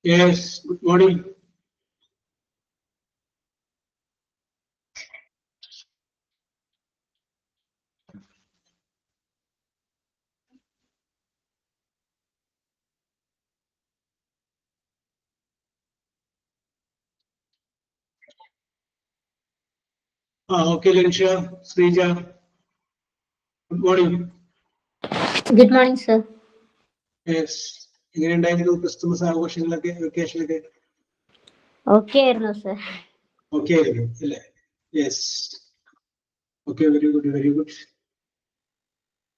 Yes, good morning. Okay, Linsha, Srija. Good morning. Good morning, sir. Yes. Christmas vacation. Okay, no, sir. Okay, yes. Okay, very good, very good.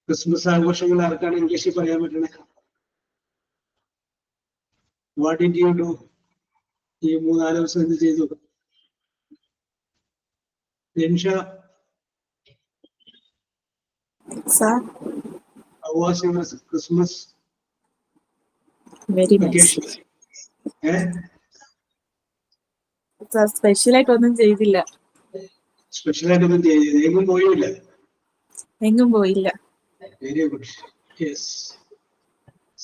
Christmas ആഘോഷങ്ങൾ ആർക്കാണ് ഇംഗ്ലീഷിൽ പറയാൻ പറ്റണേ? What did you do? ഈ 3-4 ദിവസം എന്ത് ചെയ്തു? Linsha, Sir, how was your Christmas very vacation? nice. Sir, special ആയിട്ടൊന്നും ചെയ്തില്ല. സ്പെഷ്യൽ ആയിട്ടൊന്നും ചെയ്തില്ല. എങ്ങും പോയില്ല. എങ്ങും പോയില്ല. Very good. യെസ്.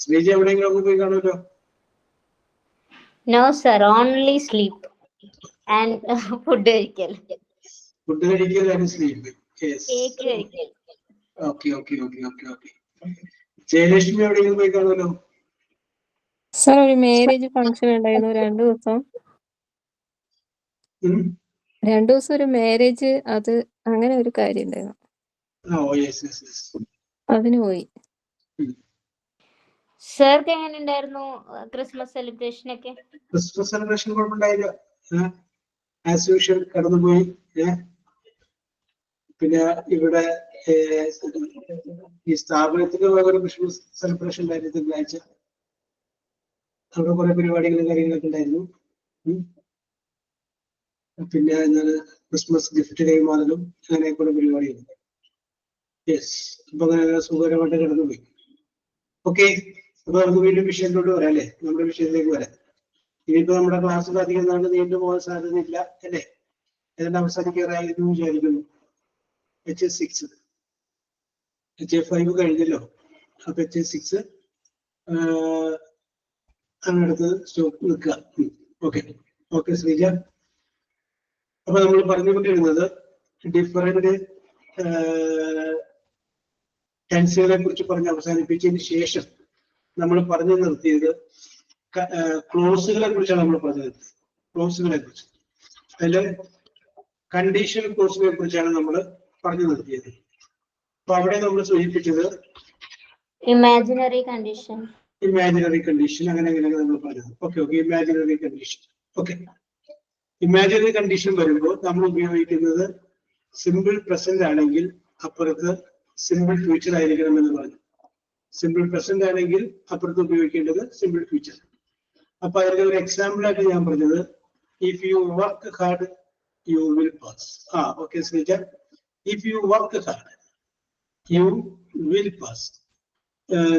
ശ്രീജ എവിടെയെങ്കിലും പോയി കാണുമല്ലോ? No, sir. Only sleep and food കഴിക്കൽ. ഫുഡ് കഴിക്കൽ and sleep. Yes. കേക്ക് കഴിക്കൽ. Okay. ജയലക്ഷ്മി എവിടെയെങ്കിലും പോയി കാണുമല്ലോ? സർ ഒരു മാരേജ് ഫംഗ്ഷൻ ഉണ്ടായിരുന്നു 2 ദിവസം. 2 ദിവസം ഒരു മാരേജ്, അത് അങ്ങനെ ഒരു കാര്യം ഉണ്ടായിരുന്നു. അതിന് പോയി. സാർക്ക് എങ്ങനെ ഉണ്ടായിരുന്നു ക്രിസ്മസ് സെലിബ്രേഷൻ ഒക്കെ? ക്രിസ്മസ് സെലിബ്രേഷൻ കുഴപ്പമുണ്ടായില്ല. ആസ് യൂഷ്വൽ കടന്നുപോയി. പിന്നെ ഇവിടെ ഈ സ്ഥാപനത്തിന് ഒരു ക്രിസ്മസ് സെലിബ്രേഷൻ ഉണ്ടായിരുന്നു തിങ്കളാഴ്ച. അവിടെ കുറെ പരിപാടികളും കാര്യങ്ങളൊക്കെ ഉണ്ടായിരുന്നു. പിന്നെ എന്താണ് ക്രിസ്മസ് ഗിഫ്റ്റ് കൈമാറലും അങ്ങനെ കുറെ പരിപാടികളുണ്ട്. യെസ്. അപ്പൊ അങ്ങനെ സുഖകരമായിട്ട് കടന്നുപോയി. ഓക്കെ, അപ്പൊ നമുക്ക് വീണ്ടും വിഷയത്തിലോട്ട് വരാം അല്ലേ? നമ്മുടെ വിഷയത്തിലേക്ക് വരാം. ഇനിയിപ്പോ നമ്മുടെ ക്ലാസ്സിൽ അധികം നാളെ നീണ്ടു പോകാൻ സാധ്യതയില്ല അല്ലേ? ഏതാണ്ട് അവസാനിക്കാറായിരുന്നു വിചാരിക്കുന്നു. HS6 HA5 കഴിഞ്ഞല്ലോ. അപ്പൊ HS6 അങ്ങടുത്ത് സ്റ്റോപ്പ് നിൽക്കുക. ഓക്കെ ശ്രീജ. അപ്പൊ നമ്മൾ പറഞ്ഞുകൊണ്ടിരുന്നത് ഡിഫറെന്റ് ടെൻസുകളെ കുറിച്ച് പറഞ്ഞ് അവസാനിപ്പിച്ചതിന് ശേഷം നമ്മൾ പറഞ്ഞു നിർത്തിയത് ക്ലോസുകളെ കുറിച്ചാണ് നമ്മൾ പറഞ്ഞു നിർത്തിയത്. ക്ലോസുകളെ കുറിച്ച്, അതില് കണ്ടീഷണൽ ക്ലോസുകളെ കുറിച്ചാണ് നമ്മൾ പറഞ്ഞു നിർത്തിയത്. അപ്പൊ അവിടെ നമ്മൾ സൂചിപ്പിച്ചത് ഇമാജിനറി കണ്ടീഷൻ അങ്ങനെ നമ്മൾ പറഞ്ഞത്. Okay imaginary condition. Imaginary condition വരുമ്പോൾ നമ്മൾ ഉപയോഗിക്കുന്നത് സിമ്പിൾ പ്രസന്റ് ആണെങ്കിൽ അപ്പുറത്ത് സിമ്പിൾ ഫ്യൂച്ചർ ആയിരിക്കണം എന്ന് പറഞ്ഞു. സിമ്പിൾ പ്രസന്റ് ആണെങ്കിൽ അപ്പുറത്ത് ഉപയോഗിക്കേണ്ടത് സിമ്പിൾ ഫ്യൂച്ചർ. അപ്പൊ അതിന്റെ ഒരു എക്സാമ്പിൾ ആയിട്ട് ഞാൻ പറഞ്ഞത് if you work hard you will pass. Okay Sreeja, if you work hard you will pass.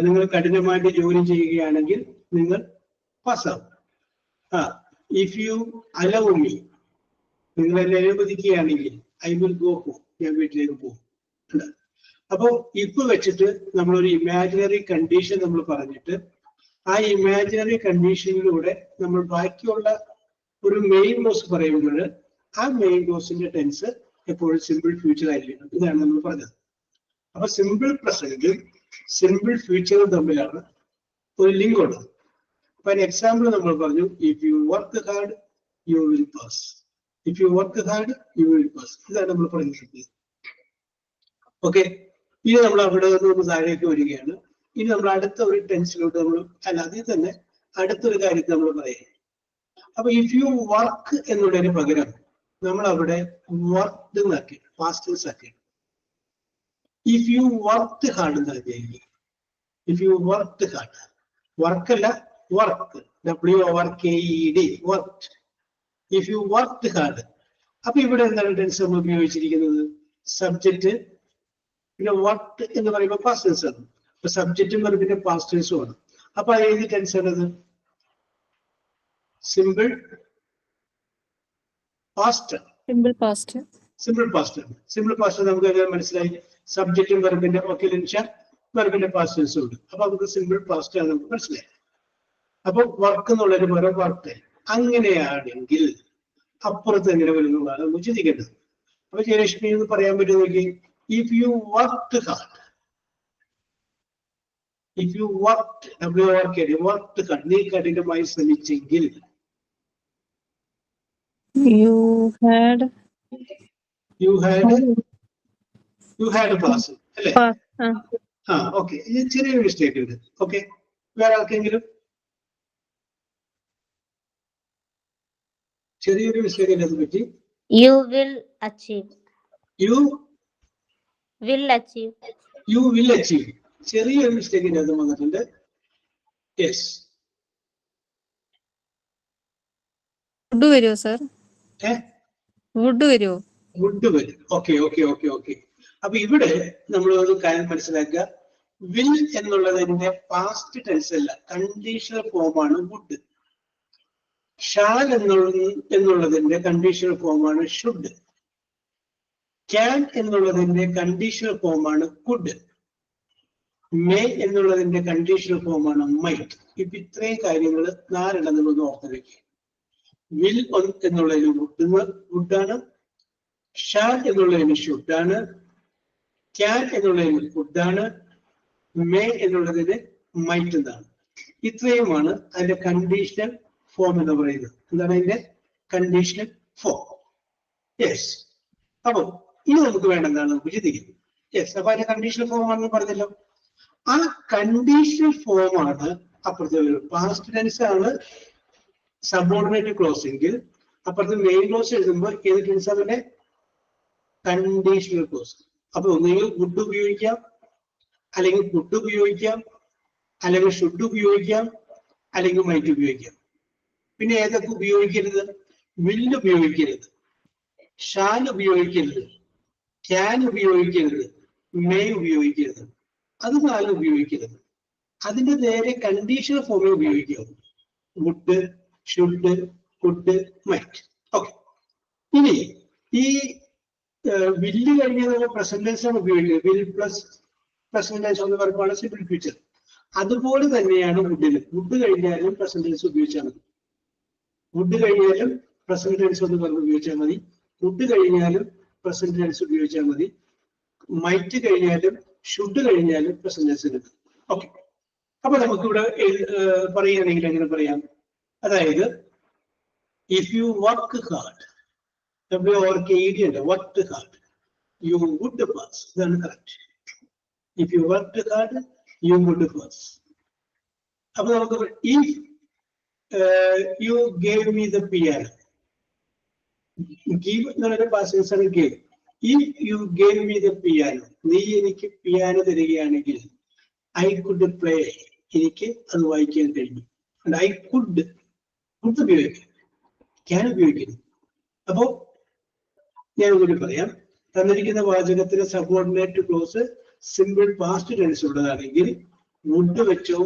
നിങ്ങൾ കഠിനമായിട്ട് ജോലി ചെയ്യുകയാണെങ്കിൽ നിങ്ങൾ പാസ്സാവും. ഇഫ് യു അലൗ മീ, നിങ്ങൾ എന്നെ അനുവദിക്കുകയാണെങ്കിൽ ഐ വിൽ ഗോ ഹോം, ഞാൻ വീട്ടിലേക്ക് പോകും. അപ്പോ ഇപ്പൊ വെച്ചിട്ട് നമ്മളൊരു ഇമാജിനറി കണ്ടീഷൻ നമ്മൾ പറഞ്ഞിട്ട് ആ ഇമാജിനറി കണ്ടീഷനിലൂടെ നമ്മൾ ബാക്കിയുള്ള ഒരു മെയിൻ ക്ലോസ് പറയുമ്പോൾ ആ മെയിൻ ക്ലോസിന്റെ ടെൻസ് എപ്പോഴും സിമ്പിൾ ഫ്യൂച്ചർ ആയിരിക്കണം. ഇതാണ് നമ്മൾ പറഞ്ഞത്. അപ്പൊ സിമ്പിൾ പ്രസന്റും സിമ്പിൾ ഫ്യൂച്ചറും തമ്മിലാണ് ഒരു ലിങ്ക് ഉള്ളത്. അപ്പൊ അതിന് എക്സാമ്പിൾ നമ്മൾ പറഞ്ഞു if you work hard you will pass. If you work hard you will pass. ഇതാണ് നമ്മൾ പറഞ്ഞിട്ടുള്ളത്. ഓക്കെ, ഇനി നമ്മൾ അവിടെ നിന്ന് താഴേക്ക് വരികയാണ്. ഇനി നമ്മൾ അടുത്ത ഒരു ടെൻസിലോട്ട് നമ്മൾ അതിൽ തന്നെ അടുത്തൊരു കാര്യത്തെ നമ്മൾ പറയാം. അപ്പൊ ഇഫ് യു വർക്ക് എന്നുള്ളതിന് പകരം നമ്മൾ അവിടെ വർക്ക്ഡ് എന്നാക്കി, പാസ്റ്റ് ടെൻസ് ആക്കി. ഇഫ് യു വർക്ക് ഹാർഡ് എന്നാക്കി. If you work hard, work അല്ല work, WORKED, work. If you work hard. അപ്പൊ ഇവിടെ എന്താണ് ടെൻസ് നമ്മൾ ഉപയോഗിച്ചിരിക്കുന്നത്? സബ്ജക്റ്റ്, പിന്നെ വർക്ക് എന്ന് പറയുമ്പോൾ പാസ്റ്റ് ടെൻസ് ആണ്. അപ്പൊ സബ്ജക്റ്റും പിന്നെ പാസ്റ്റ് ടെൻസും ആണ്. അപ്പൊ ഏത് ടെൻസ് ആണത്? Simple past. Simple past. Simple past ആണ്. സിമ്പിൾ പാസ്റ്റ് നമുക്ക് എങ്ങനെ മനസ്സിലായി? സബ്ജക്റ്റും വെർബിന്റെ വെർബിന്റെ പാസ്റ്റ് ടെൻസും ഉണ്ട്. അപ്പൊ നമുക്ക് സിമ്പിൾ പാസ്റ്റ് ആണ് നമുക്ക് മനസ്സിലായി. അപ്പൊ വർക്ക് എന്നുള്ളൊരു വേറെ വർക്ക്. അങ്ങനെയാണെങ്കിൽ അപ്പുറത്ത് എങ്ങനെ വരുന്നതാണ് നമുക്ക് ചിന്തിക്കേണ്ടത്. അപ്പൊ ജയലക്ഷ്മി എന്ന് പറയാൻ പറ്റും നോക്കി. If you work hard, if you work, work hard, നീ കഠിനമായി ശ്രമിച്ചെങ്കിൽ. യു ഹാഡ് പാസ് അല്ലേ? ഓക്കെ. ഇത് ചെറിയൊരു മിസ്റ്റേക്ക് ഉണ്ട്. ഓക്കെ, വേറെ ആർക്കെങ്കിലും ചെറിയൊരു മിസ്റ്റേക്ക് ഉണ്ട് അതിനെ പറ്റി? You will achieve. You Will achieve. You will achieve. ചെറിയൊരു മിസ്റ്റേക്ക് അത് വന്നിട്ടുണ്ട്. യെസ്. വുഡ് വരുമോ സർ? വുഡ് വരുമോ? വുഡ് വരും. Okay okay okay okay. അപ്പൊ ഇവിടെ നമ്മൾ ഒരു കാര്യം മനസ്സിലാക്കുക. വിൽ എന്നുള്ളതിന്റെ പാസ്റ്റ് ടെൻസ് അല്ല, കണ്ടീഷണൽ ഫോമാണ് വുഡ്. ഷാൽ എന്നുള്ളതിന്റെ കണ്ടീഷണൽ ഫോമാണ് ഷുഡ്. ക്യാൻ എന്നുള്ളതിന്റെ കണ്ടീഷണൽ ഫോമാണ് കുഡ്. മേ എന്നുള്ളതിന്റെ കണ്ടീഷണൽ ഫോമാണ് മൈറ്റ്. ഇപ്പൊ ഇത്രയും കാര്യങ്ങൾ നാലെണ്ണം നമ്മൾ ഓർത്ത് വെക്കുക. വിൽ എന്നുള്ളതിന് വുഡാണ്, ഷാൽ എന്നുള്ളതിന് ഷുഡാണ്, ക്യാൻ എന്നുള്ളതിന് വുഡാണ്, മേ എന്നുള്ളതിന് മൈറ്റ് എന്നാണ്. ഇത്രയുമാണ് അതിന്റെ കണ്ടീഷണൽ ഫോം എന്ന് പറയുന്നത്. എന്താണ് അതിന്റെ കണ്ടീഷണൽ ഫോം? യെസ്. അപ്പൊ ഇനി നമുക്ക് വേണ്ടെന്താണ് നമുക്ക് ചിന്തിക്കുന്നത്. യെസ്. അപ്പൊ അതിന്റെ കണ്ടീഷണൽ ഫോം ആണെന്ന് പറഞ്ഞല്ലോ. ആ കണ്ടീഷണൽ ഫോമാണ് അപ്പുറത്തെ ഒരു പാസ്റ്റ് ടെൻസ് ആണ് സബോർഡിനേറ്റ് ക്ലോസ് എങ്കിൽ, അപ്പുറത്ത് മെയിൻ ക്ലോസ് എഴുതുമ്പോൾ ഏത് ടെൻസ് ആണ്? Conditional clause. അപ്പൊ ഒന്നുകിൽ വുഡ് ഉപയോഗിക്കാം, അല്ലെങ്കിൽ കുഡ് ഉപയോഗിക്കാം, അല്ലെങ്കിൽ ഷുഡ് ഉപയോഗിക്കാം, അല്ലെങ്കിൽ മൈറ്റ് ഉപയോഗിക്കാം. പിന്നെ ഏതൊക്കെ ഉപയോഗിക്കരുത്? വില്ല് ഉപയോഗിക്കരുത്, ഷാൽ ഉപയോഗിക്കരുത്, ക്യാൻ ഉപയോഗിക്കരുത്, മേ ഉപയോഗിക്കരുത്. അത് നാലും ഉപയോഗിക്കരുത്. അതിന്റെ നേരെ കണ്ടീഷണൽ ഫോമിൽ ഉപയോഗിക്കാവൂ. Would, should, could, might. Okay. ഇനി ഈ വില്ല് കഴിഞ്ഞാൽ പ്രസന്റ് ടെൻസ് ആണ് ഉപയോഗിക്കുന്നത്. വിൽ പ്ലസ് പ്രസന്റ് ടെൻസ് എന്ന് പറയുമ്പോൾ സിമ്പിൾ ഫ്യൂച്ചർ. അതുപോലെ തന്നെയാണ് വുഡിന്. വുഡ് കഴിഞ്ഞാലും പ്രസന്റ് ടെൻസ് ഉപയോഗിച്ചാൽ മതി. വുഡ് കഴിഞ്ഞാലും പ്രസന്റ് ടെൻസ് എന്ന് പറഞ്ഞ് ഉപയോഗിച്ചാൽ മതി. വുഡ് കഴിഞ്ഞാലും പ്രസന്റ് ടെൻസ് ഉപയോഗിച്ചാൽ മതി. മൈറ്റ് കഴിഞ്ഞാലും ഷുഡ് കഴിഞ്ഞാലും പ്രസന്റ് ടെൻസ് എടുക്കും. ഓക്കെ. അപ്പൊ നമുക്കിവിടെ പറയുകയാണെങ്കിൽ എങ്ങനെ പറയാം? അതായത് if you work hard, WORKED ഉണ്ട്, work hard, you would pass. ഇതാണ് correct. If you work hard you would pass. അപ്പൊ നമുക്ക് if you gave me the piano. Give എന്നൊരു പാസൻസ് ആണ് gave. If you gave me the piano, നീ എനിക്ക് piano തരികയാണെങ്കിൽ, I could play, എനിക്ക് അത് വായിക്കാൻ കഴിഞ്ഞു. I could ഉപയോഗിക്കാം, ക്യാൻ ഉപയോഗിക്കുന്നു. അപ്പോ ഞാൻ കൂടി പറയാം. തന്നിരിക്കുന്ന വാചകത്തിന് subordinate clause simple past tense ഉള്ളതാണെങ്കിൽ വുഡ് വെച്ചോ,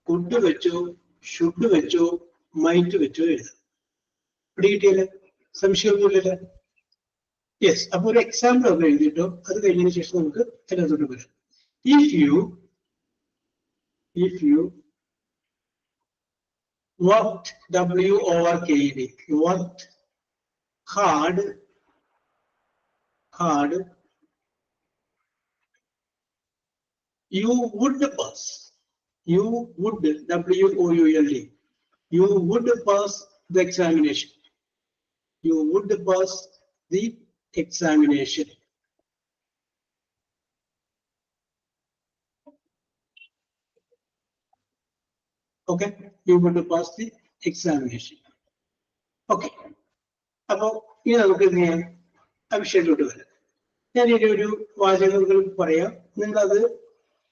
കുഡ് വെച്ചോ, ഷുഡ് വെച്ചോ, മൈറ്റ് വെച്ചോ എഴുതാം. ഇവിടെ കിട്ടിയല്ലേ? സംശയമൊന്നുമില്ലല്ലോ? യെസ്. അപ്പൊ ഒരു എക്സാമ്പിൾ ഒക്കെ എഴുതിയിട്ടോ അത് കഴിഞ്ഞതിന് ശേഷം നമുക്ക് അതിനകത്തോട്ട് വരാം. If you worked, WORKED, worked hard, you would pass. You would, WOULD, you would pass the examination. You would pass the examination. Okay, you would pass the examination. Okay, അപ്പോ ഇനി നമുക്ക് എന്ത് ചെയ്യാം, ആ വിഷയത്തിലോട്ട് വരാം. ഞാൻ ഇനി ഒരു വാചകങ്ങൾ പറയാം, നിങ്ങളത്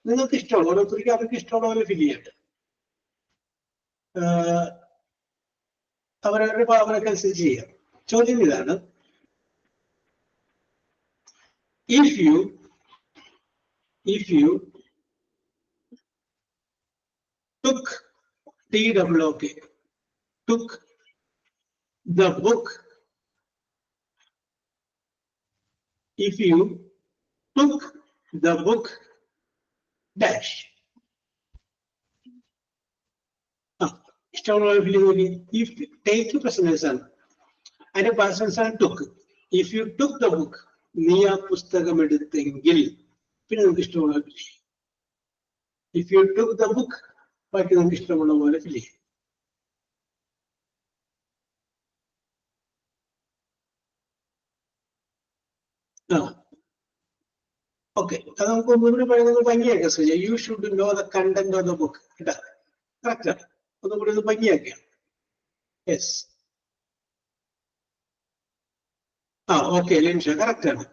നിങ്ങൾക്ക് ഇഷ്ടമുള്ള ഓരോരുത്തർക്ക് അവർക്ക് ഇഷ്ടമുള്ള പോലെ ഫില്ല് ചെയ്യട്ടെ. അവരവരുടെ ഭാവനക്കനുസരിച്ച് ചെയ്യാം. ചോദ്യം ഇതാണ്: if you took TWOK, took the book, if you took the book dash. ഇഷ്ടമുള്ള ഫില്ല് നോക്കി. if take present ആണ്, അതിന്റെ past ആണ് took. if you took the book, നീ ആ പുസ്തകം എടുത്തെങ്കിൽ, പിന്നെ നമുക്ക് ഇഷ്ടമുള്ള ഫില്ല് ചെയ്യും. if you took the book, ബാക്കി നമുക്ക് ഇഷ്ടമുള്ള പോലെ ഫില്ല് ചെയ്യും. ഓക്കെ, അത് നമുക്ക് ഒന്നുകൂടി പറയുന്നത് ഭംഗിയാക്കാം. ശ്രദ്ധിക്കുക, you should know the content of the book. കേട്ടാ, കറക്റ്റ് ആണ്. ഒന്നുകൂടി ഒന്ന് ഭംഗിയാക്കാം. യെസ്, ഓക്കെ ലിൻഷ, കറക്റ്റ് ആണ്.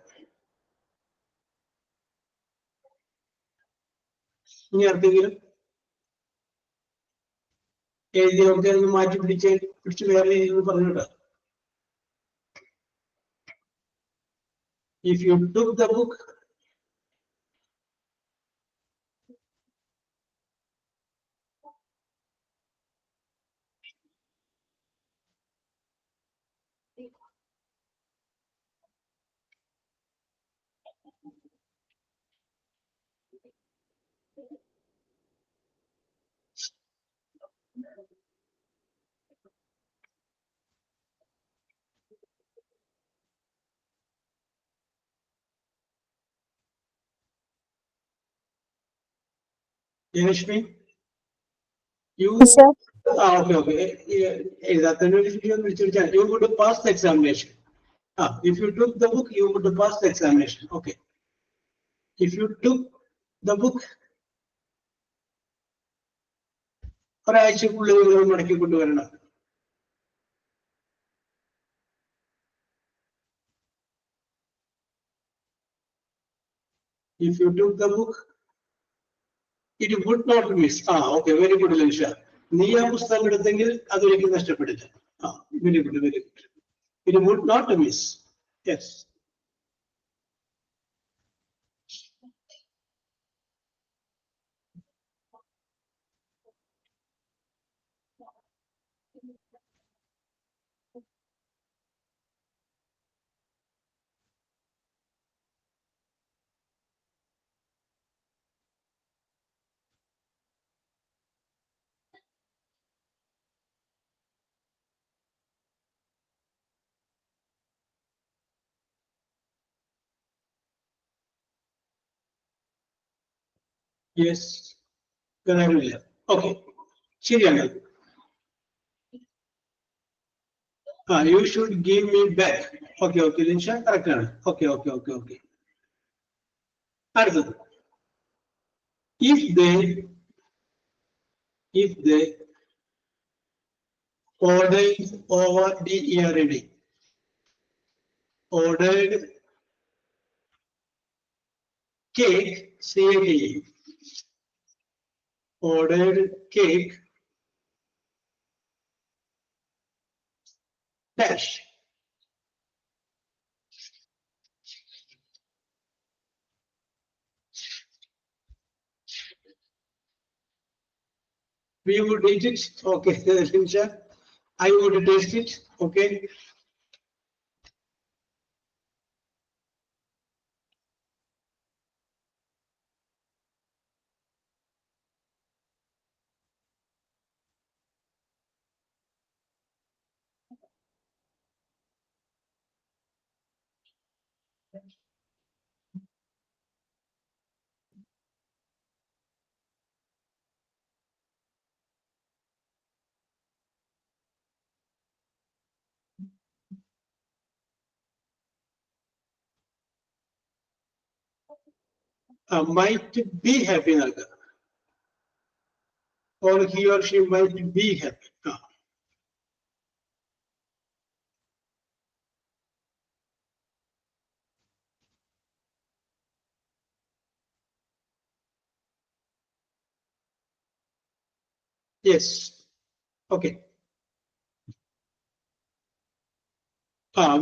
ഇനി ആർക്കെങ്കിലും എഴുതിയൊക്കെ ഒന്ന് മാറ്റി പിടിച്ച് വേറെ പറഞ്ഞിട്ടോ. if you took the book, Janashmi, you Sir. okay. You would pass the examination. If you took the book, you would pass the examination. Okay. If you took the book, ഒരാഴ്ചക്കുള്ളിൽ മടക്കി കൊണ്ടുവരണം. If you took the book, it would not miss. Okay, very good, Linsha. നീ ആ പുസ്തകം എടുത്തെങ്കിൽ അതൊരിക്കലും നഷ്ടപ്പെടില്ല. Very good, very good. It would not miss. Yes. Yes. കാര്യമില്ല. Okay. ശരിയാണ്. You should give me back. Okay, Linsha correct ആണ്. Okay. അടുത്തത്, if they ordered over DERD, ordered cake, CAKE, ordered cake dash. We would eat it. Okay, Linsha. I would taste it. Okay. Might be happy, or he or she might be happy. Yes. Okay.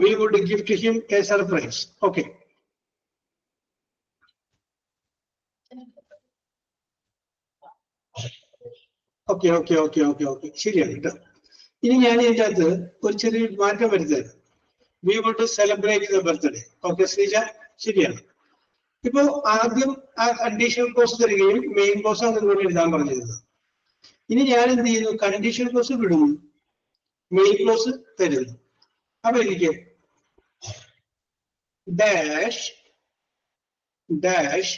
We would give him a surprise. Okay. Okay. ശരിയാണ് കേട്ടോ. ഇനി ഞാൻ ഇതിൻ്റെ അകത്ത് ഒരു ചെറിയ മാറ്റം വരുത്തത്. We would celebrate the birthday. Okay, Sreeja ശരിയാണ്. ഇപ്പൊ ആദ്യം ആ കണ്ടീഷണൽ ക്ലോസ് തരികയും മെയിൻ ക്ലോസ് ആണ് നിങ്ങളോട് എഴുതാൻ പറഞ്ഞിരുന്നത്. ഇനി ഞാൻ എന്ത് ചെയ്യുന്നു? കണ്ടീഷണൽ ക്ലോസ് വിടുന്നു, മെയിൻ ക്ലോസ് തരുന്നു. അപ്പൊ എനിക്ക് dash dash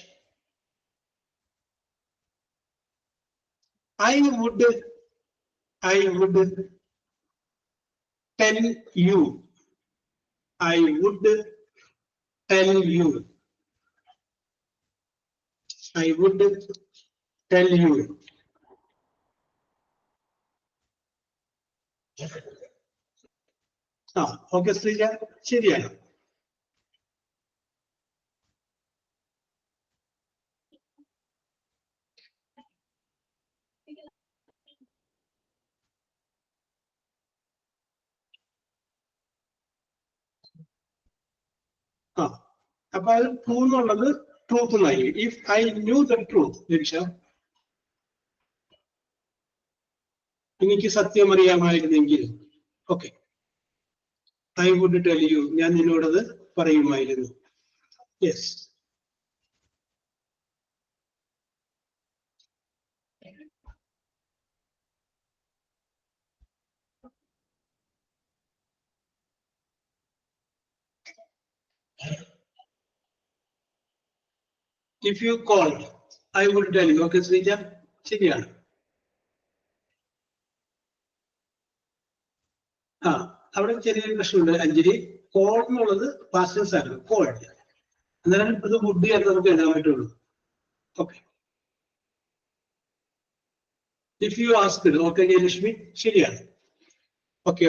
I would tell you. I would tell you. I would tell you. Okay, Sreeja ശരിയാണ്. അപ്പൊ അത് ട്രൂ എന്നുള്ളത് ട്രൂത്ത് എന്നായി. If I knew the truth, Lakshya എനിക്ക് സത്യം അറിയാമായിരുന്നെങ്കിൽ, okay, I would tell you, ഞാൻ നിന്നോടത് പറയുമായിരുന്നു. Yes. If you called, I would tell you. Okay, Sreeja ശരിയാണ്. അവിടെ ചെറിയൊരു പ്രശ്നമുണ്ട് അഞ്ജലി. കോൾ എന്നുള്ളത് പാസ്റ്റൻസ് ആണ്, കോൾ. അന്നേരം ഇത് വുഡ് ചേർത്ത് നമുക്ക് എഴുതാൻ പറ്റുള്ളൂ. Okay. If you asked, okay Jayalakshmi ശരിയാണ്. ഓക്കെ.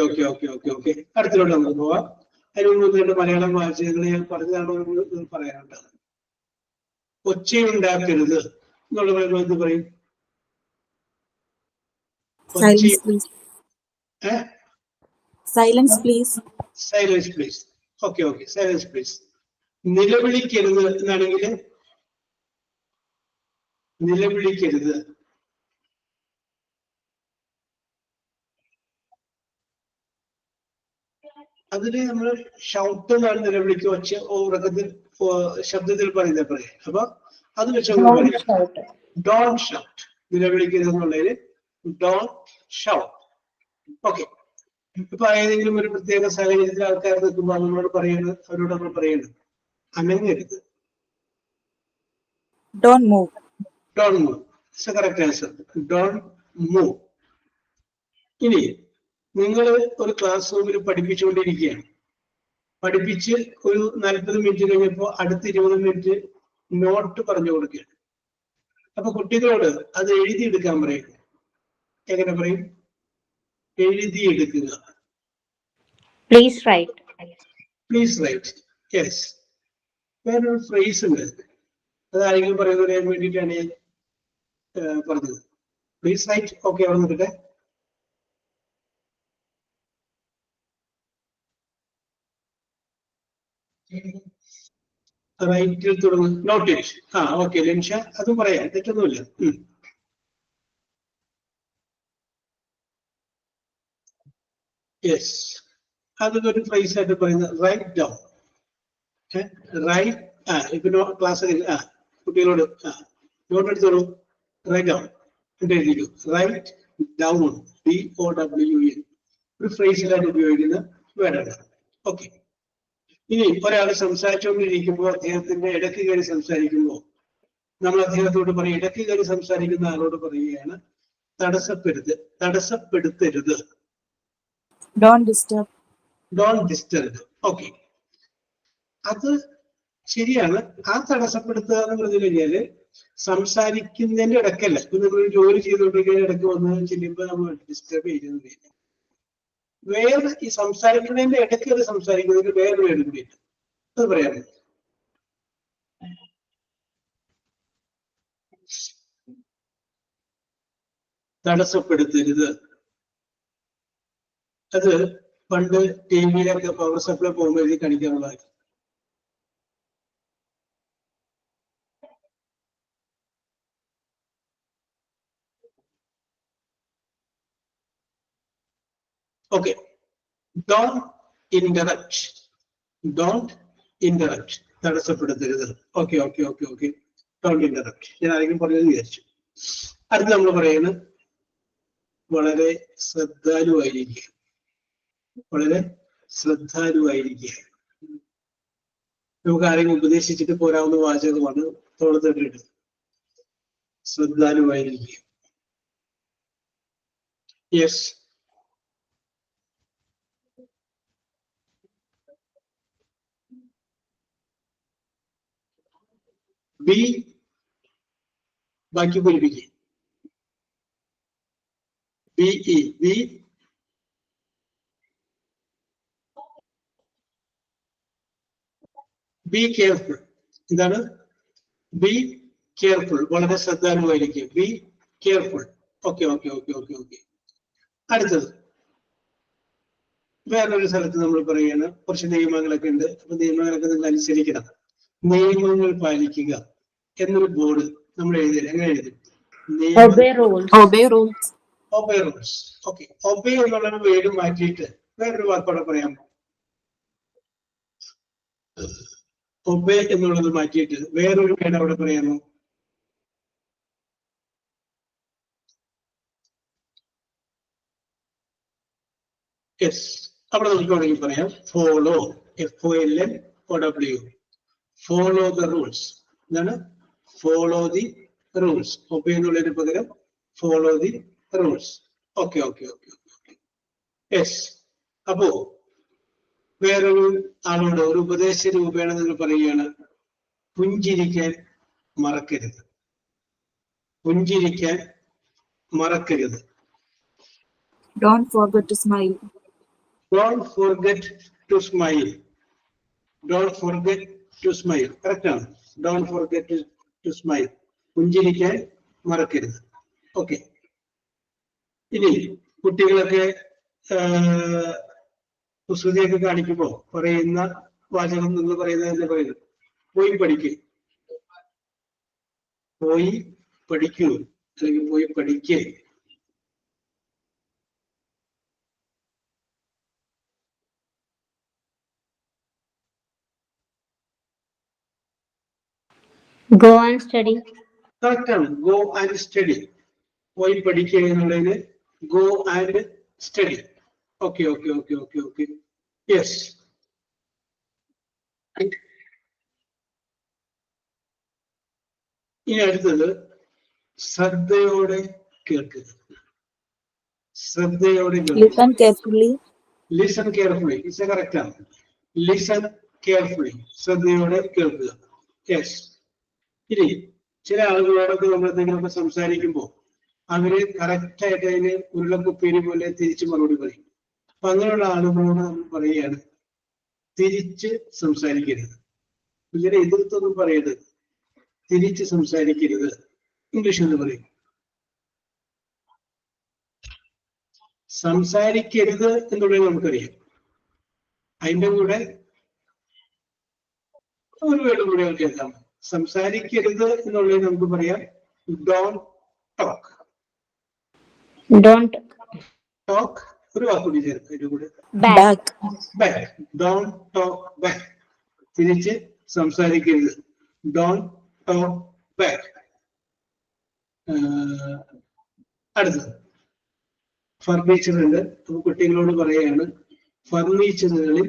അടുത്തിലോട്ട് നമുക്ക് പോവാം. അതിന് മുമ്പ് മലയാളം വാചകങ്ങൾ ഞാൻ പറഞ്ഞതാണോ എന്ന് പറയാനുണ്ട്. ഒച്ചയുണ്ടാക്കരുത് എന്നുള്ള എന്ത് പറയും? Silence please. Silence please. Okay. Silence please. നിലവിളിക്കരുത് എന്നാണെങ്കിൽ നിലവിളിക്കരുത്. അതിന് നമ്മൾ ഷൗട്ട് എന്നാണ് നിലവിളിക്കുക, ഒച്ച ഉറക്കത്തിൽ ശബ്ദത്തിൽ പറയുന്നത് പറയാം. അപ്പൊ അത് വെച്ച് ഡോൺ ഷൗട്ട്. നിലവിളിക്കരുത് എന്നുള്ളതിന് ഡോൺ ഷൗട്ട്. ഓക്കെ. ഇപ്പൊ ഏതെങ്കിലും ഒരു പ്രത്യേക സാഹചര്യത്തിൽ ആൾക്കാർ നിൽക്കുമ്പോൾ നമ്മളോട് പറയുന്നത്, അവരോട് നമ്മൾ പറയുന്നത് അനങ്ങരുത്. Don't move. Don't move. It's a correct answer. Don't move. ഇനി നിങ്ങൾ ഒരു ക്ലാസ് റൂമിൽ പഠിപ്പിച്ചുകൊണ്ടിരിക്കുകയാണ്. പഠിപ്പിച്ച് ഒരു 40 മിനിറ്റ് കഴിഞ്ഞപ്പോൾ അടുത്ത 20 മിനിറ്റ് നോട്ട് പറഞ്ഞു കൊടുക്കുകയാണ്. അപ്പൊ കുട്ടികളോട് അത് എഴുതിയെടുക്കാൻ പറയും. എങ്ങനെ പറയും? എഴുതിയെടുക്കുക. Please write. Please write. Yes. വേറൊരു ഫ്രേസ് ഉണ്ട്, അതാരെങ്കിലും പറയുന്നതിന് വേണ്ടിയിട്ടാണ് ഞാൻ പറഞ്ഞത്. Please write. ഓക്കെ, അവിടെ നിൽക്കട്ടെ. റൈറ്റിൽ തുടങ്ങും. നോട്ടേഷൻ. ഓക്കെ ലിൻഷ, അതും പറയാം, തെറ്റൊന്നുമില്ല. യെസ്, അതൊരു ഫ്രേസ് ആയിട്ട് പറയുന്നത് റൈറ്റ് ഡൗൺ. റൈറ്റ്. ഇപ്പൊ ക്ലാസ് കുട്ടികളോട് നോട്ട് എടുത്തോളൂ. റൈറ്റ് ഡൗൺ എഴുതിക്കൂ. Right down. DOWN ഒരു ഫ്രേസിലായിട്ട് ഉപയോഗിക്കുന്ന വേർഡാണ്. ഓക്കെ. ഇനി ഒരാൾ സംസാരിച്ചുകൊണ്ടിരിക്കുമ്പോൾ അദ്ദേഹത്തിന്റെ ഇടയ്ക്ക് കയറി സംസാരിക്കുമ്പോൾ നമ്മൾ അദ്ദേഹത്തോട് പറയും, ഇടയ്ക്ക് കയറി സംസാരിക്കുന്ന ആളോട് പറയുകയാണ് തടസ്സപ്പെടുത്തരുത്. Don't disturb. Don't disturb. Okay, അത് ശരിയാണ്. ആ തടസ്സപ്പെടുത്തുക എന്ന് പറഞ്ഞു കഴിഞ്ഞാല് സംസാരിക്കുന്നതിന്റെ ഇടയ്ക്കല്ല. ഇപ്പൊ നമ്മൾ ജോലി ചെയ്തുകൊണ്ടിരിക്കുന്ന ഇടയ്ക്ക് വന്ന് ചെല്ലുമ്പോൾ നമ്മൾ ഡിസ്റ്റർബ് ചെയ്യുന്നില്ല. വേറെ ഈ സംസാരിക്കുന്നതിന്റെ ഇടയ്ക്ക് അത് സംസാരിക്കുന്നതിന് വേറെ വേർഡ് കൂടിയില്ല. അത് പറയാമോ? തടസ്സപ്പെടുത്തരുത്. അത് പണ്ട് ടിവിയിലൊക്കെ പവർ സപ്ലൈ പോകുമ്പോൾ എഴുതി കാണിക്കാനുള്ളതാണ്. Okay, don't interrupt. Don't interrupt, തടസ്സപ്പെടുത്തരുത്. Okay okay okay okay, don't interrupt. ഞാൻ ആരെങ്കിലും പറഞ്ഞതെന്ന് വിചാരിച്ചു. അടുത്ത് നമ്മൾ പറയുന്നത് വളരെ ശ്രദ്ധാലുവായിരിക്കുക. വളരെ ശ്രദ്ധാലുവായിരിക്കുക. നമുക്ക് ആരെങ്കിലും ഉപദേശിച്ചിട്ട് പോരാവുന്ന വാചകമാണ് തോളത്തിട്ട് ശ്രദ്ധാലുവായിരിക്കുക. യെസ്, ബി, ബാക്കി പൂരിപ്പിക്കുക. Be be careful. എന്താണ്? ബി കെയർഫുൾ, വളരെ ശ്രദ്ധാലുവായിരിക്കും. Be careful. Okay okay okay okay okay. അടുത്തത് വേറൊരു സ്ഥലത്ത് നമ്മൾ പറയുകയാണ്, കുറച്ച് നിയമങ്ങളൊക്കെ ഉണ്ട്. അപ്പൊ നിയമങ്ങളൊക്കെ നിങ്ങൾ അനുസരിക്കണം. നിയമങ്ങൾ പാലിക്കുക എന്നൊരു ബോർഡ് നമ്മൾ എഴുതില്ല. എങ്ങനെ എഴുതും? Obey rules. Obey rules. Obey rules. Okay, obey എന്നുള്ള വേർഡ് മാറ്റിയിട്ട് വേറൊരു വാക്കോടെ പറയാമോ? ഒബേ എന്നുള്ളത് മാറ്റിയിട്ട് വേറൊരു വേർഡ് അവിടെ പറയാമോ? യെസ്, അവിടെ നമുക്ക് വേണമെങ്കിൽ പറയാം follow. FOLLOW. Follow the rules. എന്താണ്? Follow the rules. ഒബേ എന്നുള്ളതിന് പകരം follow the rules. Okay okay okay okay. Yes. അപ്പോ വേറൊരു ആളോട് ഒരു ഉപദേശ രൂപേണ നിങ്ങൾ പറയുകയാണ്, പുഞ്ചിരിക്കാൻ മറക്കരുത്. പുഞ്ചിരിക്കാൻ മറക്കരുത്. Don't forget to smile. Don't forget to smile. Don't forget to smile. Correct ആണ്. Don't forget to smile. പുഞ്ചിരിക്കാൻ മറക്കരുത്. ഓക്കെ. ഇനി കുട്ടികളൊക്കെ കുസൃതിയൊക്കെ കാണിക്കുമ്പോ പറയുന്ന വാചകം നിങ്ങൾ പറയുന്നത് എന്താ പറയുന്നത്? പോയി പഠിക്കൂ. പോയി പഠിക്കൂ അല്ലെങ്കിൽ പോയി പഠിക്കേ. Go and study. കറക്റ്റ് ആണ്. Go and study. പോയി പഠിക്കുക എന്നുള്ളതിന് go and study. Okay okay okay okay okay. Yes. ഇനി അടുത്തത് ശ്രദ്ധയോടെ കേൾക്കുക. ശ്രദ്ധയോടെ കേൾക്കുക. Listen carefully. Listen carefully. It's correct ആണ്. ലിസൺ കെയർഫുള്ളി, ശ്രദ്ധയോടെ കേൾക്കുക. യെസ്. ഇനി ചില ആളുകളോടൊക്കെ നമ്മൾ എന്തെങ്കിലുമൊക്കെ സംസാരിക്കുമ്പോൾ അവര് കറക്റ്റ് ആയിട്ട് അതിന് ഉരുളക്കുപ്പേരി പോലെ തിരിച്ച് മറുപടി പറയും. അപ്പൊ അങ്ങനെയുള്ള ആളുകളോട് നമ്മൾ പറയുകയാണ്, തിരിച്ച് സംസാരിക്കരുത്. ഇങ്ങനെ എതിർത്തൊന്നും പറയരുത്. തിരിച്ച് സംസാരിക്കരുത്. ഇംഗ്ലീഷ് എന്ന് പറയും. സംസാരിക്കരുത് എന്നുള്ളത് നമുക്കറിയാം. അതിന്റെ കൂടെ ഒരു വേർഡ് കൂടെ കേൾക്കാം. സംസാരിക്കരുത് എന്നുള്ളത് നമുക്ക് പറയാം ഡോണ്ട് ടോക്ക്. Don't ടോക്ക് ഒരു വാക്കുകൂടി ചേർത്ത് അതിന്റെ കൂടെ back. Back. Don't talk back. തിരിച്ച് സംസാരിക്കരുത്. Don't talk back. അടുത്തത് ഫർണിച്ചർ ഉണ്ട്. കുട്ടികളോട് പറയുകയാണ്, ഫർണിച്ചറുകളിൽ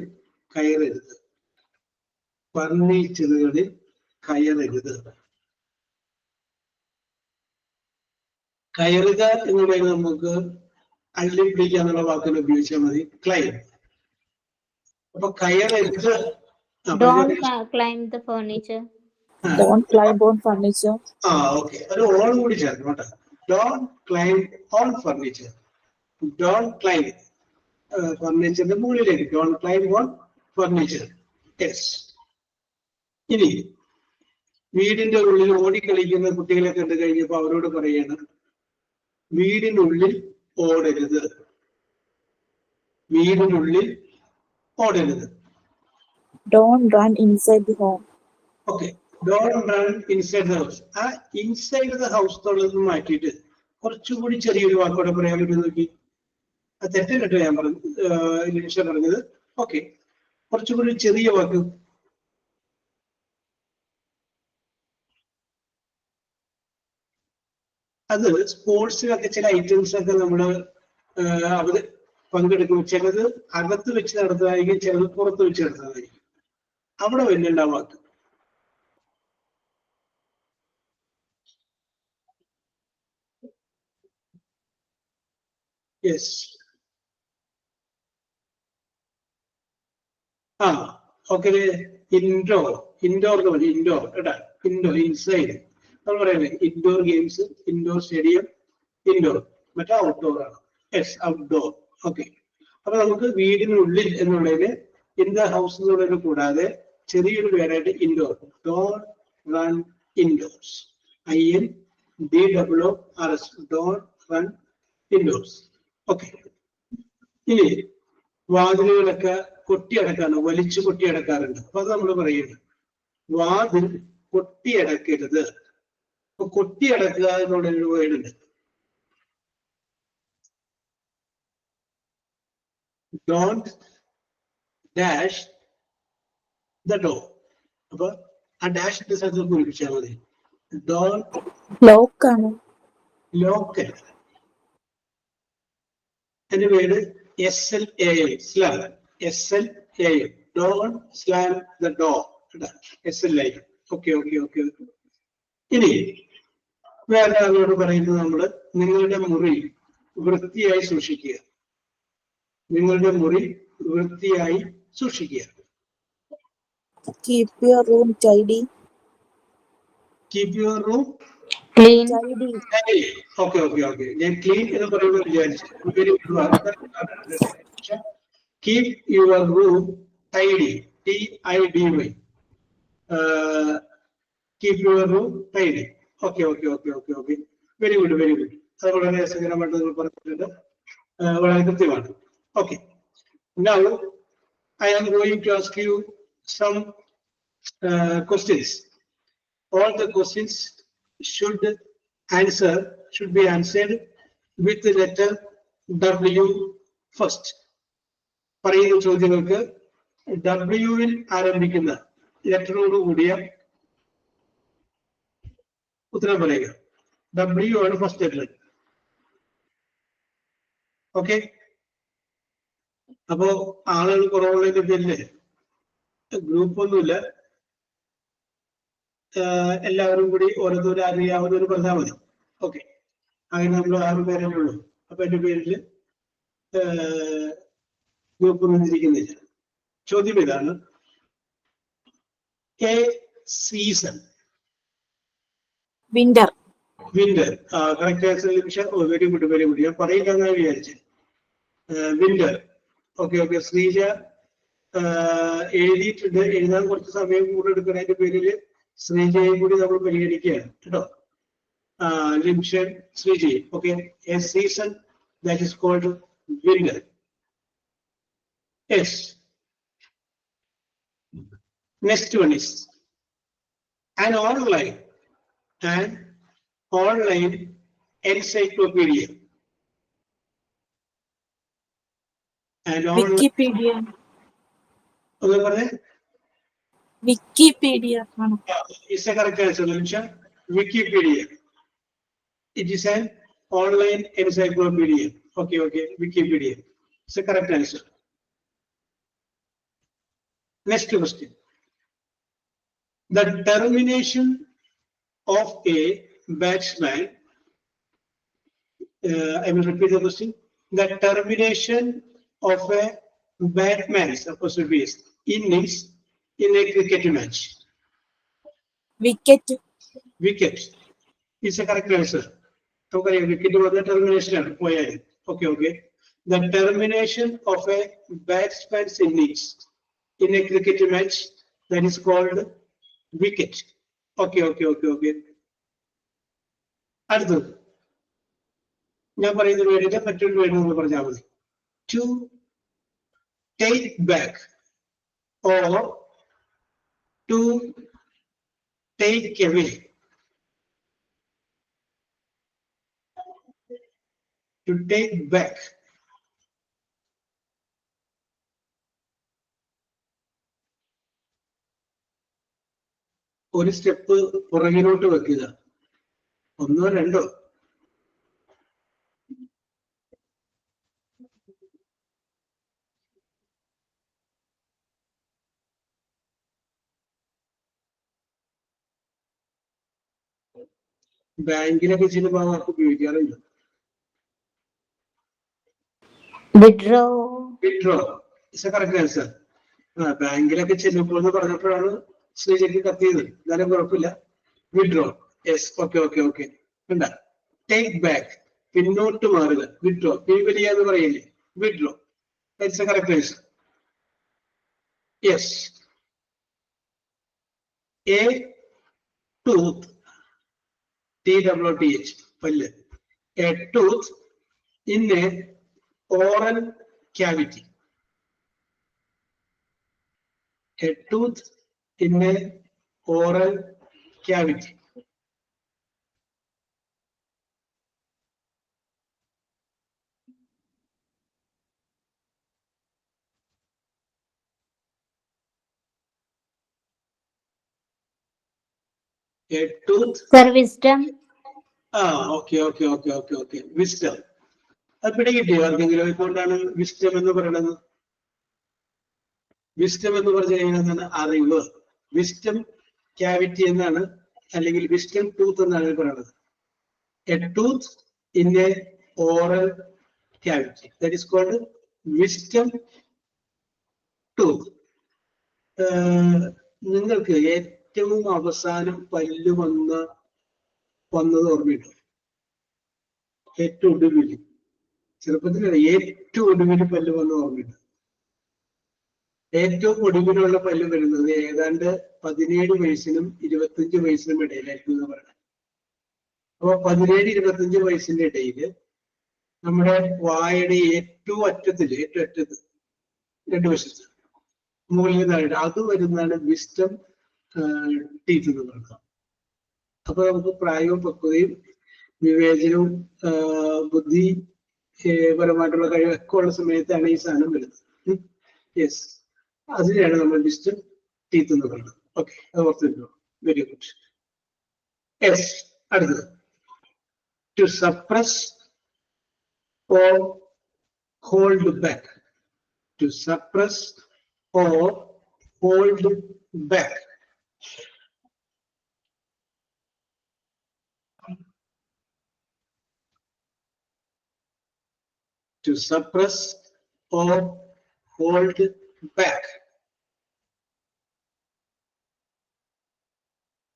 കയറരുത്. ഫർണിച്ചറുകളിൽ കയറരുത്. കയറുക എന്നുള്ളത് നമുക്ക് അള്ളി പിടിക്കുക എന്നുള്ള വാക്കിനെ ഉപയോഗിച്ചാൽ മതി. ക്ലൈം. അപ്പൊ കയറരുത്. Don't climb the furniture. Don't climb on furniture. Okay, ഒരു ഓൺ കൂടി ചേർക്കണം കേട്ടോ. Don't climb on furniture. Don't climb ഫർണിച്ചറിന്റെ മുകളിലേക്ക്. Don't climb on furniture. Yes. ഇനി വീടിന്റെ ഉള്ളിൽ ഓടിക്കളിക്കുന്ന കുട്ടികളെ കണ്ടു കഴിഞ്ഞപ്പോ അവരോട് പറയാണ്, വീടിനുള്ളിൽ ഓടരുത്. വീടിനുള്ളിൽ ഓടരുത്. Don't run inside the home. Okay, don't run inside the house. ആ ഇൻസൈഡ് ദ ഹൗസ് എന്നുള്ളത് മാറ്റിയിട്ട് കുറച്ചുകൂടി ചെറിയൊരു വാക്കോടെ പറയാൻ പറ്റും നോക്കി. അത് തെറ്റല്ലോ ഞാൻ പറഞ്ഞത്. ഓക്കെ, കുറച്ചുകൂടി ചെറിയ വാക്ക്. അത് സ്പോർട്സിലൊക്കെ ചില ഐറ്റംസ് ഒക്കെ നമ്മള് അവര് പങ്കെടുക്കും. ചിലത് അകത്ത് വെച്ച് നടത്തുന്നതായിരിക്കും, ചിലത് പുറത്ത് വെച്ച് നടത്തുന്നതായിരിക്കും. അവിടെ വരുന്നുണ്ട് ആ വാക്ക്. യെസ്. ആ ഓക്കെ, ഇൻഡോർ. ഇൻഡോർ എന്ന് പറഞ്ഞു, ഇൻഡോർ കേട്ടാ. ഇൻഡോർ, ഇൻസൈഡ് നമ്മൾ പറയുന്നത് indoor games, indoor stadium, indoor. മറ്റേ ഔട്ട്ഡോർ ആണ്. Yes, outdoor. ഓക്കെ, അപ്പൊ നമുക്ക് വീടിനുള്ളിൽ എന്നുള്ളതിന് ഇൻ ദ ഹൗസ് എന്നുള്ളതിന് കൂടാതെ ചെറിയൊരു പേരായിട്ട് indoor. Don't run indoors. INDOORS. Don't run indoors. Okay, ഇനി വാതിലുകളൊക്കെ കൊട്ടിയടക്കാണ്, വലിച്ചു കൊട്ടിയടക്കാറുണ്ട്. അപ്പൊ അത് നമ്മൾ പറയുന്നത് വാതിൽ കൊട്ടിയടക്കരുത്. അപ്പൊ കൊട്ടിയടക്കുക എന്നുള്ളൊരു വേർഡുണ്ട്. Don't dash the door. അപ്പൊ ആ ഡാഷിന്റെ സ്ഥലത്ത് പൂരിപ്പിച്ചാൽ മതി. ഡോണ്ട് Lock ആണ്. ലോക്ക്. എന്റെ പേര് SLAM, slam. SLAM, don't slam the door. SLAM. Okay okay okay okay. ഇനി വേറെ ആളോട് പറയുന്നത് നമ്മള് നിങ്ങളുടെ മുറി വൃത്തിയായി സൂക്ഷിക്കുക. നിങ്ങളുടെ മുറി വൃത്തിയായി സൂക്ഷിക്കുക. Keep your room tidy. Keep your room Clean. Tidy. Okay okay okay. ഞാൻ ക്ലീൻ എന്ന് പറയുമ്പോൾ വിചാരിച്ചു. Keep your room tidy. TIDY. Keep your room tidy. Okay okay okay okay okay. Very good, very good. അത് വളരെ രസകരമായിട്ട് നിങ്ങൾ പറഞ്ഞിട്ടുണ്ട്, വളരെ കൃത്യമാണ്. Okay, now I am going to ask you some questions. All the questions should be answered with the letter W first. പറയുന്ന ചോദ്യങ്ങൾക്ക് W-ൽ ആരംഭിക്കുന്ന ലെറ്ററോട് കൂടിയ ഉത്തരം പറയുക. W ആണ് ഫസ്റ്റ് ലെറ്റർ. ഓക്കെ, അപ്പോ ആളുകൾ കുറവുള്ളതിന്റെ പേരില് ഗ്രൂപ്പ് ഒന്നുമില്ല. എല്ലാവരും കൂടി ഓരോരുത്തരും അറിയാവുന്നവർ പറഞ്ഞാൽ മതി. ഓക്കെ, അങ്ങനെ നമ്മൾ 6 പേരേ ഉള്ളൂ. അപ്പൊ എന്റെ പേരില് ഗ്രൂപ്പ് ഒന്നിരിക്കുന്നില്ല. ചോദ്യം ഇതാണ്, A season. Winter. Winter. Correct answer ലഭിച്ച വെരി ഗുഡ്, വെരി ഗുഡ്. ഞാൻ പറയില്ലെന്നാ വിചാരിച്ചു. വിന്റർ. Okay okay. ശ്രീജ എഴുതിയിട്ടുണ്ട്. എഴുതാൻ കുറച്ച് സമയം കൂടെ എടുക്കുന്നതിന്റെ പേരില് ശ്രീജയെ കൂടി നമ്മൾ പരിഗണിക്കുകയാണ് കേട്ടോ. ലിംഷൻ, Sreeji. Okay, a season that is called winter. Yes. Next one is an online encyclopedia. Wikipedia. ഒന്ന് പറഞ്ഞേ. Wikipedia ആണ്. Is the correct answer, Linsha? Wikipedia. It is an online encyclopedia. Okay, okay. Wikipedia. It's the correct answer. Next question. The termination of a batsman. I will repeat the question. The termination of a batsman's innings in a cricket match. Wicket. Wicket is the correct answer. Okay, wicket was the termination. Okay, okay. The termination of a batsman's innings in a cricket match, that is called wicket. Okay, okay, okay, okay. அடுத்தது ഞാൻ പറയുന്ന വേർഡിന്റെ മറ്റൊരു word നമ്മൾ പറഞ്ഞാൽ മതി. To take back or to take away. To take back. ഒരു step പുറകിലോട്ട് വെക്കുക, ഒന്നോ രണ്ടോ. ബാങ്കിലൊക്കെ ചില വാക്ക് ഉപയോഗിക്കാറുണ്ട്. Withdraw. Withdraw is a correct answer. ബാങ്കിലൊക്കെ ചെല്ലുമ്പോൾ എന്ന് പറഞ്ഞപ്പോഴാണ് ശ്രീജയ്ക്ക് കത്തിയത്. എന്നാലും കുഴപ്പമില്ല. Withdraw. Yes, okay okay okay. കണ്ട, ടേക്ക് ബാക്ക്, പിന്നോട്ട് മാറുക. വിഡ്രോ, പിൻവലിയ എന്ന് പറയില്ലേ, withdraw. It's a correct answer. Yes. A tooth, TOOTH, പല്ല്. A tooth in a oral cavity. A tooth in a oral cavity. A tooth. Sir, wisdom. Okay. Wisdom. അത് പിടികിട്ടിയോ ആർക്കെങ്കിലും? എന്തുകൊണ്ടാണ് വിസ്റ്റം എന്ന് പറയുന്നത്? വിസ്റ്റം എന്ന് പറഞ്ഞു കഴിഞ്ഞാൽ അറിവ്. വിസ്റ്റം ക്യാവിറ്റി എന്നാണ്, അല്ലെങ്കിൽ വിസ്റ്റം ടൂത്ത് എന്നാണ് പറയുന്നത്. A tooth in a oral cavity, that is called wisdom tooth. നിങ്ങൾക്ക് ഏറ്റവും അവസാനം പല്ല് വന്നത് ഓർമ്മയുണ്ടോ? ഏറ്റവും ഒടുവിൽ, ചെറുപ്പത്തിലല്ല, ഏറ്റവും ഒടുവിൽ പല്ല് വന്ന് ഓർമ്മയുണ്ട്? ഏറ്റവും ഒടുവിലുള്ള പല്ല് വരുന്നത് ഏതാണ്ട് 17 വയസ്സിനും 25 വയസ്സിനും ഇടയിലായിരിക്കും എന്ന് പറയുന്നത്. അപ്പൊ 17-25 വയസ്സിന്റെ ഇടയില് നമ്മുടെ വായുടെ ഏറ്റവും അറ്റത്ത് രണ്ടു വശത്ത് മുകളിൽ താഴെ അത് വരുന്നതാണ് വിസ്റ്റം ടീത്ത് എന്ന് പറയുന്നത്. അപ്പൊ നമുക്ക് പ്രായവും പക്വതയും വിവേചനവും ബുദ്ധി പരമായിട്ടുള്ള കഴിവൊക്കെ ഉള്ള സമയത്താണ് ഈ സാധനം വരുന്നത്. യെസ്, അതിനെയാണ് നമ്മൾ വിസ്റ്റം ടീത്ത് എന്ന് പറയുന്നത്. ഓക്കെ, അത് ഓർത്തിരുന്നു. Very good. യെസ്, അടുത്തത്. To suppress or hold back. To suppress or hold back. To suppress or hold back.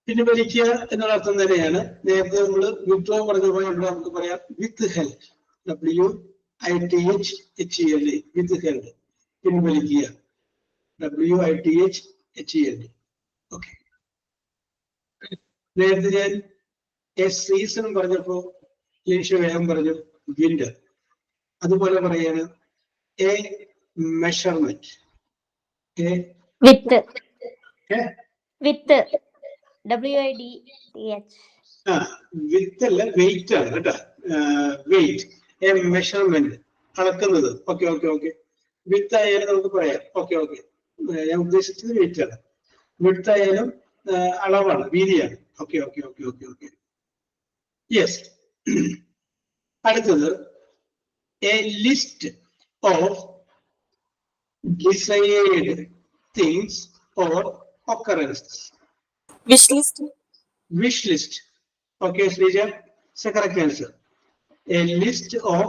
പിൻവലിക്കുക എന്നുള്ള അർത്ഥം തന്നെയാണ്. നേരത്തെ നമ്മൾ വിഡ്രോ പറഞ്ഞപ്പോൾ ഇവിടെ നമുക്ക് പറയാം withheld. WITHHELD, withheld, പിൻവലിക്കുക. WITHHELD. ഓക്കെ. നേരത്തെ ഞാൻ എ സീസൺ പറഞ്ഞപ്പോ ലേശ വേഗം പറഞ്ഞു വിൻഡർ. അതുപോലെ പറയാണ് എ മെഷർമെന്റ്. With. WIDTH. വിത്ത് അല്ല, വെയിറ്റ് ആണ് കേട്ടോ. വെയിറ്റ്, എ മെഷർമെന്റ്, അളക്കുന്നത്. ഓക്കെ. വിത്ത് ആയാലും നമുക്ക് പറയാം. ഓക്കെ, ഞാൻ ഉദ്ദേശിച്ചത് വെയിറ്റ് ആണ്. വിത്ത് ആയാലും അളവാണ്, വീതിയാണ്. ഓക്കെ. യെസ്. അടുത്തത് a list of desired things or occurrences. Wish list. Okay, Srija, it's a correct answer. A list of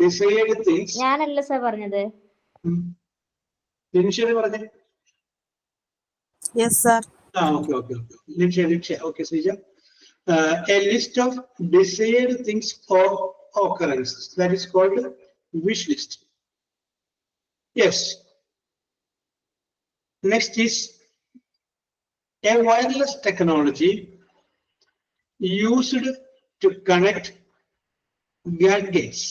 desired things. ഞാനല്ല സർ പറഞ്ഞത്. നിമിഷ പറഞ്ഞേ. Yes, sir. Okay. Nimisha. Okay, Srija. A list of desired things or occurrences, that is called wish list. Yes. Next is a wireless technology used to connect gadgets.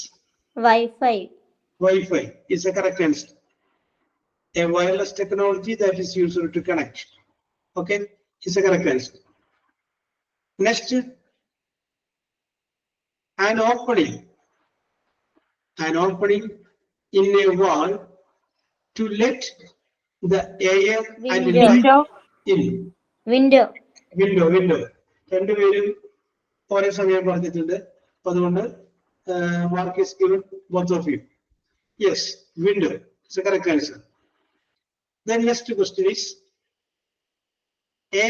Wi-Fi. Wi-Fi is a correct answer. A wireless technology that is used to connect. Okay, is a correct answer. Next, an opening in a wall to let the air and Window. light in. Window. Window. രണ്ടുപേരും ഒരേ സമയം പറഞ്ഞിട്ടുണ്ട്. അതുകൊണ്ട് mark is given both of you. Yes, window is the correct answer. Then next question is a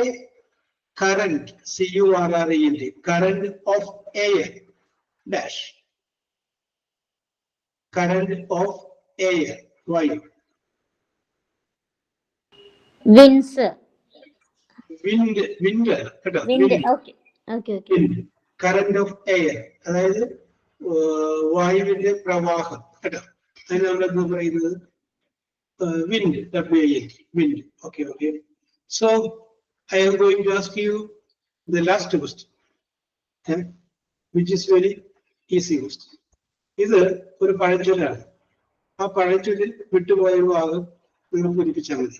current, current, current of air dash. Current of air. Why? Winds. Wind. Wind. Okay. Wind. Current of air. അതായത് വായുവിന്റെ പ്രവാഹം കേട്ടോ. അതിന് നമ്മൾ എന്താ പറയുന്നത്? Wind. W-I-N-D. Wind. Okay. So I am going to ask you the last question, which is very easy question. ഇത് ഒരു പഴഞ്ചൊല്ലാണ്. ആ പഴഞ്ചൊല്ലിൽ വിട്ടുപോയ ഒരു ഭാഗം നിങ്ങൾ പൂരിപ്പിച്ചാൽ മതി.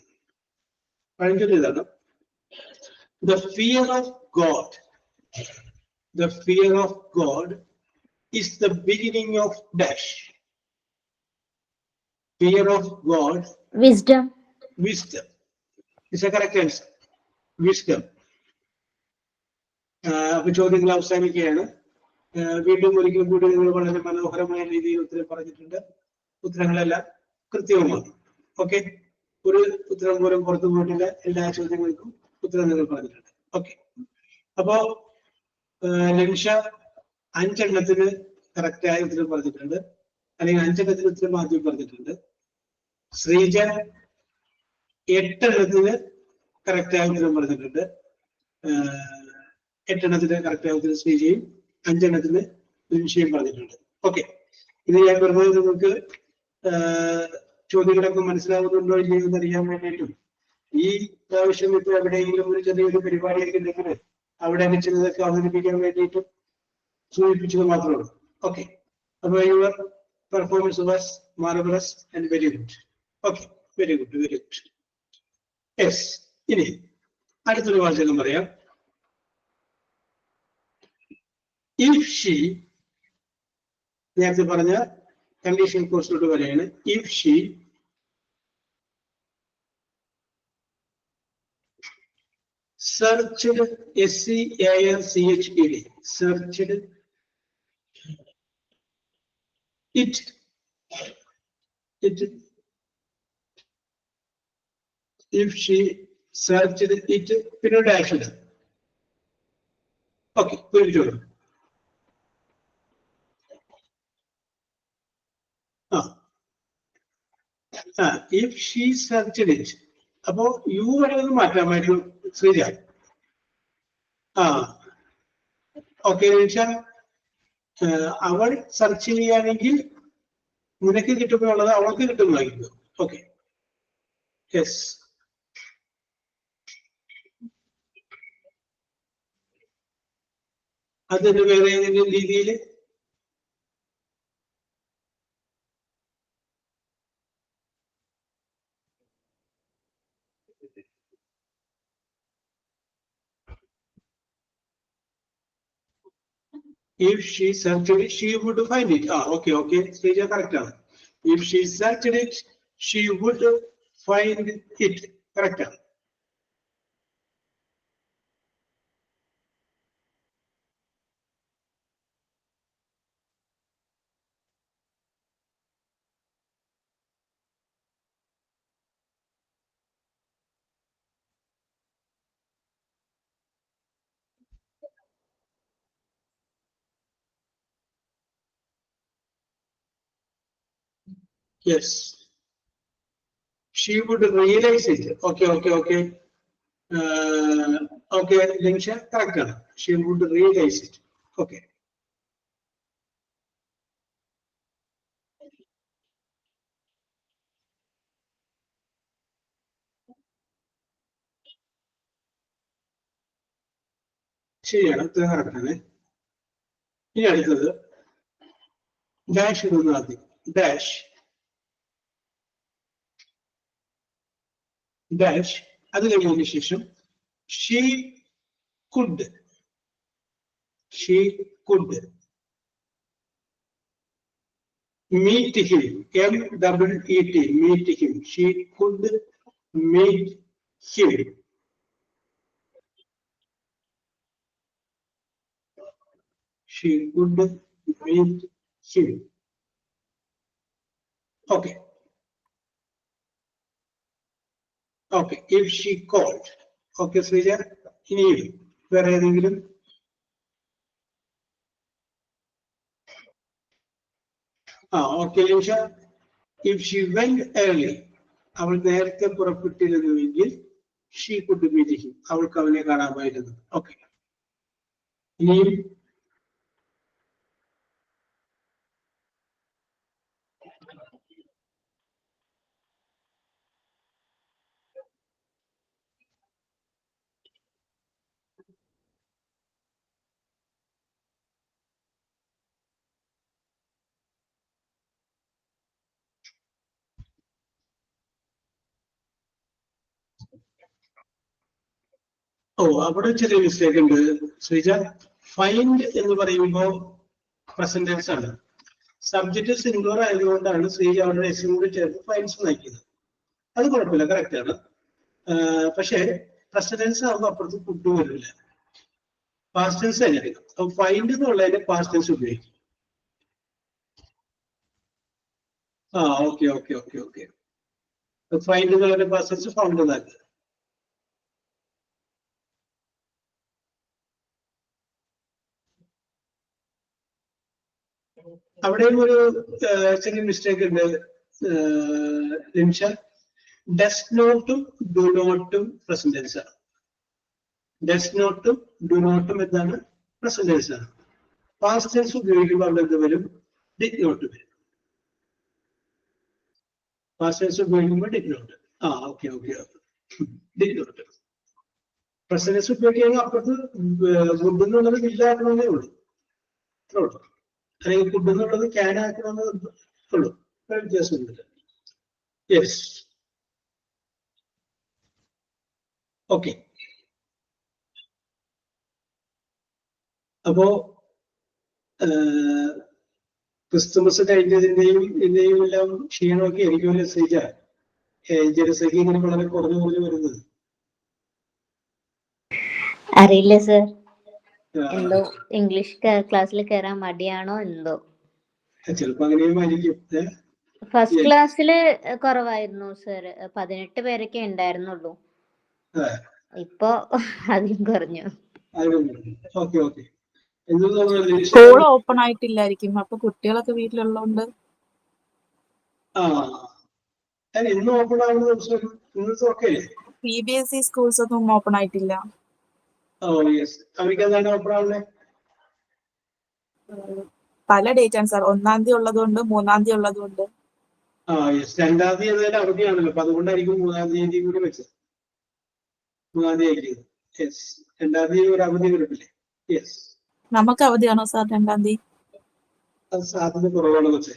പഴഞ്ചൊല്ല് ഇതാണ്: The fear of God is the beginning of dash. Fear of God. Wisdom. Is a correct answer. Wisdom. അപ്പൊ ചോദ്യങ്ങൾ അവസാനിക്കുകയാണ്. വീണ്ടും ഒരിക്കലും കൂടി നിങ്ങൾ വളരെ മനോഹരമായ രീതിയിൽ ഉത്തരം പറഞ്ഞിട്ടുണ്ട്. ഉത്തരങ്ങളെല്ലാം കൃത്യവുമാണ്. ഓക്കെ, ഒരു ഉത്തരം പോലും പുറത്തു പോയിട്ടില്ല. എല്ലാ ചോദ്യങ്ങൾക്കും ഉത്തരം നിങ്ങൾ പറഞ്ഞിട്ടുണ്ട്. ഓക്കെ, അപ്പോ ലൻഷ 5 എണ്ണത്തിന് കറക്റ്റായ ഉത്തരം പറഞ്ഞിട്ടുണ്ട്, അല്ലെങ്കിൽ 5 എണ്ണത്തിന് ഉത്തരം ആദ്യം പറഞ്ഞിട്ടുണ്ട്. ശ്രീജ 8 എണ്ണത്തിന് കറക്റ്റായ ഉത്തരം പറഞ്ഞിട്ടുണ്ട്. 8 എണ്ണത്തിന് കറക്റ്റായ ഉത്തരം ശ്രീജയും 5 എണ്ണത്തിന് ലൻഷയും പറഞ്ഞിട്ടുണ്ട്. ഓക്കെ, ഇത് ഞാൻ പറഞ്ഞത് നിങ്ങൾക്ക് ചോദ്യങ്ങളൊക്കെ മനസ്സിലാവുന്നുണ്ടോ ഇല്ലയോ എന്ന് അറിയാൻ വേണ്ടിയിട്ടും, ഈ പ്രാവശ്യം ഇപ്പൊ എവിടെയെങ്കിലും ഒരു ചെറിയൊരു പരിപാടിയൊക്കെ ഉണ്ടെങ്കിൽ അവിടെ ചിലതൊക്കെ അവതരിപ്പിക്കാൻ വേണ്ടിയിട്ടും സൂചിപ്പിച്ചത് മാത്രമേ ഉള്ളൂ. ഓക്കെ, അപ്പൊ your performance was marvellous and very good. Okay, very good. Yes, ഇനി അടുത്തൊരു വാചകം പറയാം. ഇഫ് ഷീ, നേരത്തെ പറഞ്ഞ കണ്ടീഷൻ കോഴ്സിലോട്ട് വരെയാണ്. If she searched, SEARCHED, searched it, if she searched it, പിന്നെ ഡാഷ് ഇടും. ഓക്കെ, പേടിച്ചോളൂ. if she searched it, അപ്പോ യു വരെ ഒന്ന് മാറ്റാമായിരുന്നു ശ്രീജ. ഓക്കെ, അവൾ സെർച്ച് ചെയ്യുകയാണെങ്കിൽ നിനക്ക് കിട്ടുമ്പോഴുള്ളത് അവൾക്ക് കിട്ടുന്നതായിരിക്കും. Okay, yes. അതിന് വേറെ ഏതെങ്കിലും രീതിയിൽ if she searched it, she would find it. Okay, Srija, correct. If she searched it, she would find it. Correct. Yes, she would realize it. Okay. Okay, Linsha, correct. She would realize it. Okay. ശരിയാണ്, കറക്റ്റാണ്. ഇനി അടുത്തത് dash ഇടുന്നു ആദ്യം. Dash dash അത് കഴിഞ്ഞതിന് ശേഷം she could meet him. MEET, meet him. She could meet him. She could meet him. Okay. Okay. If she called. Okay, Srija. ഇനിയും വേറെ ഏതെങ്കിലും? Okay, Lisha. If she went early, അവൾ നേരത്തെ പുറപ്പെട്ടിരുന്നുവെങ്കിൽ she could meet him. അവൾക്ക് അവനെ കാണാമായിരുന്നു. Okay. ഇനിയും അവിടെ ചെറിയ മിസ്റ്റേക്ക് ഉണ്ട് ശ്രീജ. ഫൈൻഡ് എന്ന് പറയുമ്പോൾ പ്രസന്റ് ടെൻസ് ആണ്. സബ്ജക്ട് സിംഗുലർ ആയതുകൊണ്ടാണ് ശ്രീജ അവരുടെ എസ് കൂടി ചേർത്ത് ഫൈൻഡ്സ് നയിക്കുന്നത്. അത് കുഴപ്പമില്ല, കറക്റ്റ് ആണ്. പക്ഷേ പ്രസന്റ് ടെൻസ് ആകുമ്പോൾ അപ്പുറത്ത് കുട്ടു വരില്ല, പാസ്റ്റ് ടെൻസ് ആയിരിക്കും. അപ്പൊ ഫൈൻഡ് എന്നുള്ളതിന്റെ പാസ്റ്റ് ടെൻസ് ഉപയോഗിക്കും. ഓക്കെ. ഫൈൻഡ് എന്നുള്ളതിന്റെ പാസ്റ്റ് ടെൻസ് ഫൗണ്ട് എന്നാക്കുക. അവിടെയും ഒരു ചെറിയ മിസ്റ്റേക്ക് ഉണ്ട് നിമിഷ. ഡസ് നോട്ടും ഡു നോട്ടും പ്രസന്റ് ടെൻസ് ആണ്. ഡസ് നോട്ടും ഡു നോട്ടും എന്താണ്? പ്രസന്റ് ടെൻസ് ആണ്. പാസ്റ്റ് ടെൻസ് ഉപയോഗിക്കുമ്പോൾ അവിടെ എന്ത് വരും? ഡിഡ് നോട്ട് വരും. പാസ്റ്റ് ടെൻസ് ഉപയോഗിക്കുമ്പോൾ did not. Okay. Did not. Present tense ഉപയോഗിക്കുകയാണെങ്കിൽ അപ്പുറത്ത് വുഡ് എന്നുള്ളത് ഇല്ലാക്കണമെന്നേ ഉള്ളൂ. അല്ലെങ്കിൽ ഫുഡ് എന്നുള്ളത് ക്യാൻ ആക്കണമെന്ന് ഉള്ളൂ, വ്യത്യാസമൊന്നുമില്ല. Yes, okay. അപ്പോ ക്രിസ്തുമസ് കഴിഞ്ഞതിന്റെയും ഇതിന്റെയും എല്ലാം ക്ഷീണമൊക്കെ എനിക്കൊരു മെസ്സേജ ജനസംഖ്യ ഇങ്ങനെ വളരെ കുറഞ്ഞു വരുന്നത്. അറിയില്ല സർ, എന്തോ ഇംഗ്ലീഷ് ക്ലാസ്സിൽ കയറാൻ മടിയാണോ എന്തോ. ചിലപ്പോ അങ്ങനെയും ആയിരിക്കും. ഫസ്റ്റ് ക്ലാസ്സില് കുറവായിരുന്നു സർ, 18 പേരൊക്കെ ഉണ്ടായിരുന്നുള്ളൂ. ഇപ്പൊ അതിലും കുറഞ്ഞു. ഓക്കെ. സ്കൂൾ ഓപ്പൺ ആയിട്ടില്ലായിരിക്കും, അപ്പൊ കുട്ടികളൊക്കെ വീട്ടിലുള്ളതുകൊണ്ട്. ഇന്ന് ഓപ്പൺ ആവുന്ന ദിവസം ഇന്നത്തെ CBSE സ്കൂൾസ് ഒന്നും ഓപ്പൺ ആയിട്ടില്ല. അവർക്ക് എന്താണ് ഓപ്പൺ ആവുന്നത്? പല ഡേറ്റ് ആണ് സാർ, 1-ാം തീയതി ഉള്ളതുകൊണ്ട് 3-ാം തീയതി ഉള്ളതുകൊണ്ട്. 2-ാം തീയതി ഏതായാലും അവധിയാണല്ലോ, അപ്പൊ അതുകൊണ്ടായിരിക്കും 3-ാം തീയതി കൂടി വെച്ചത്. 3-ാം തീയതി 2-ാം തീയതി ഒരു അവധി കിട്ടില്ലേ? യെസ്. നമുക്ക് അവധിയാണോ സാർ 2-ാം തീയതി? അത് സാധ്യത കുറവാണ് വെച്ചേ.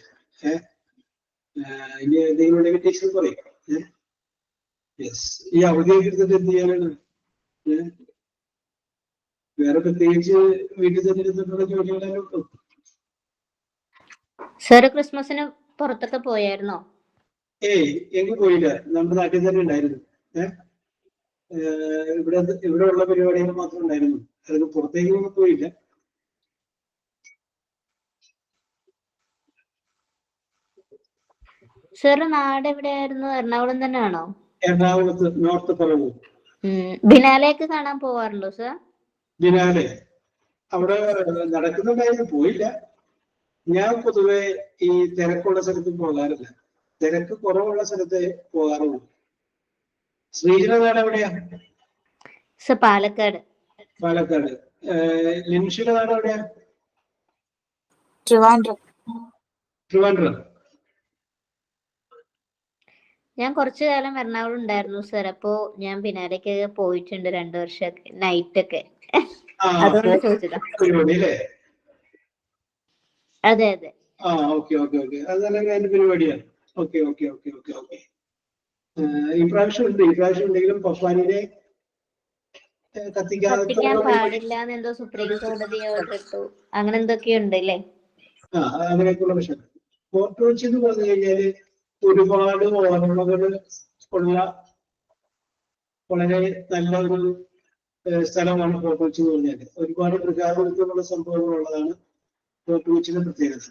ഇനി എന്തെങ്കിലും ലിമിറ്റേഷൻ പറയും. യെസ്, ഈ അവധിയൊക്കെ എടുത്തിട്ട് എന്ത് ചെയ്യാനാണ്? വേറെ പ്രത്യേകിച്ച് വീട്ടിൽ തന്നെ ഇരുന്നിട്ടുള്ള ജോലികളെല്ലാം ഉണ്ടോ? സാറ് ക്രിസ്മസിന് പുറത്തൊക്കെ പോയായിരുന്നോ? എങ്ങും പോയില്ല, നമ്മുടെ നാട്ടിൽ തന്നെ ഉണ്ടായിരുന്നു. ഇവിടെ ഉള്ള പരിപാടികൾ മാത്രം ഉണ്ടായിരുന്നു, അതിന് പുറത്തേക്കൊന്നും പോയില്ല. സാറ് നാട് എവിടെയായിരുന്നു? എറണാകുളം തന്നെയാണോ? എറണാകുളത്ത് നോർത്ത് പറവൂർ. ബിനാലേക്ക് കാണാൻ പോവാറുണ്ടോ സാർ? ബിനാലെ അവിടെ നടക്കുന്നുണ്ടായിരുന്നു, പോയില്ല. ഞാൻ പൊതുവെ ഈ തിരക്കുള്ള സ്ഥലത്ത് പോകാറില്ല, തിരക്ക് കുറവുള്ള സ്ഥലത്ത് പോകാറുള്ളൂ. ശ്രീജിയുടെ നാട് എവിടെയാ? പാലക്കാട്. പാലക്കാട്. ലിൻഷിയുടെ നാട് എവിടെയാ? ട്രിവാൻഡ്രം. ഞാൻ കുറച്ചു കാലം എറണാകുളം ഉണ്ടായിരുന്നു സാർ, അപ്പോ ഞാൻ ബിനാലേക്ക് പോയിട്ടുണ്ട് 2 വർഷമൊക്കെ, നൈറ്റൊക്കെ. അതുകൊണ്ട് ചോദിച്ചതാ. പരിപാടി അല്ലേ? അതെ. ഓക്കെ ഓക്കെ ഓക്കെ അത് തന്നെ അതിന്റെ പരിപാടിയാണ്. Okay okay okay okay okay ഇപ്രാവശ്യം ഉണ്ടെങ്കിലും പപ്പാനിനെ കത്തിക്കാൻ കത്തിക്കാതെ പാടില്ല എന്നെന്തോ സുപ്രീം കോടതി ഓർഡർ ഇട്ടു, അങ്ങനെ എന്തൊക്കെയുണ്ട് അല്ലേ? അങ്ങനെയൊക്കെയുള്ള പ്രശ്നം. ഫോർട്ട് കൊച്ചി എന്ന് പറഞ്ഞു കഴിഞ്ഞാല് ഒരുപാട് ഓർമ്മകൾ ഉള്ള വളരെ നല്ല ഒരു സ്ഥലമാണ് ഫോർട്ട് കൊച്ചി എന്ന് പറഞ്ഞാല്. ഒരുപാട് മൃഗാവൃത്തിയുള്ള സംഭവങ്ങൾ ഉള്ളതാണ് ഫോർട്ട് കൊച്ചിയുടെ പ്രത്യേകത.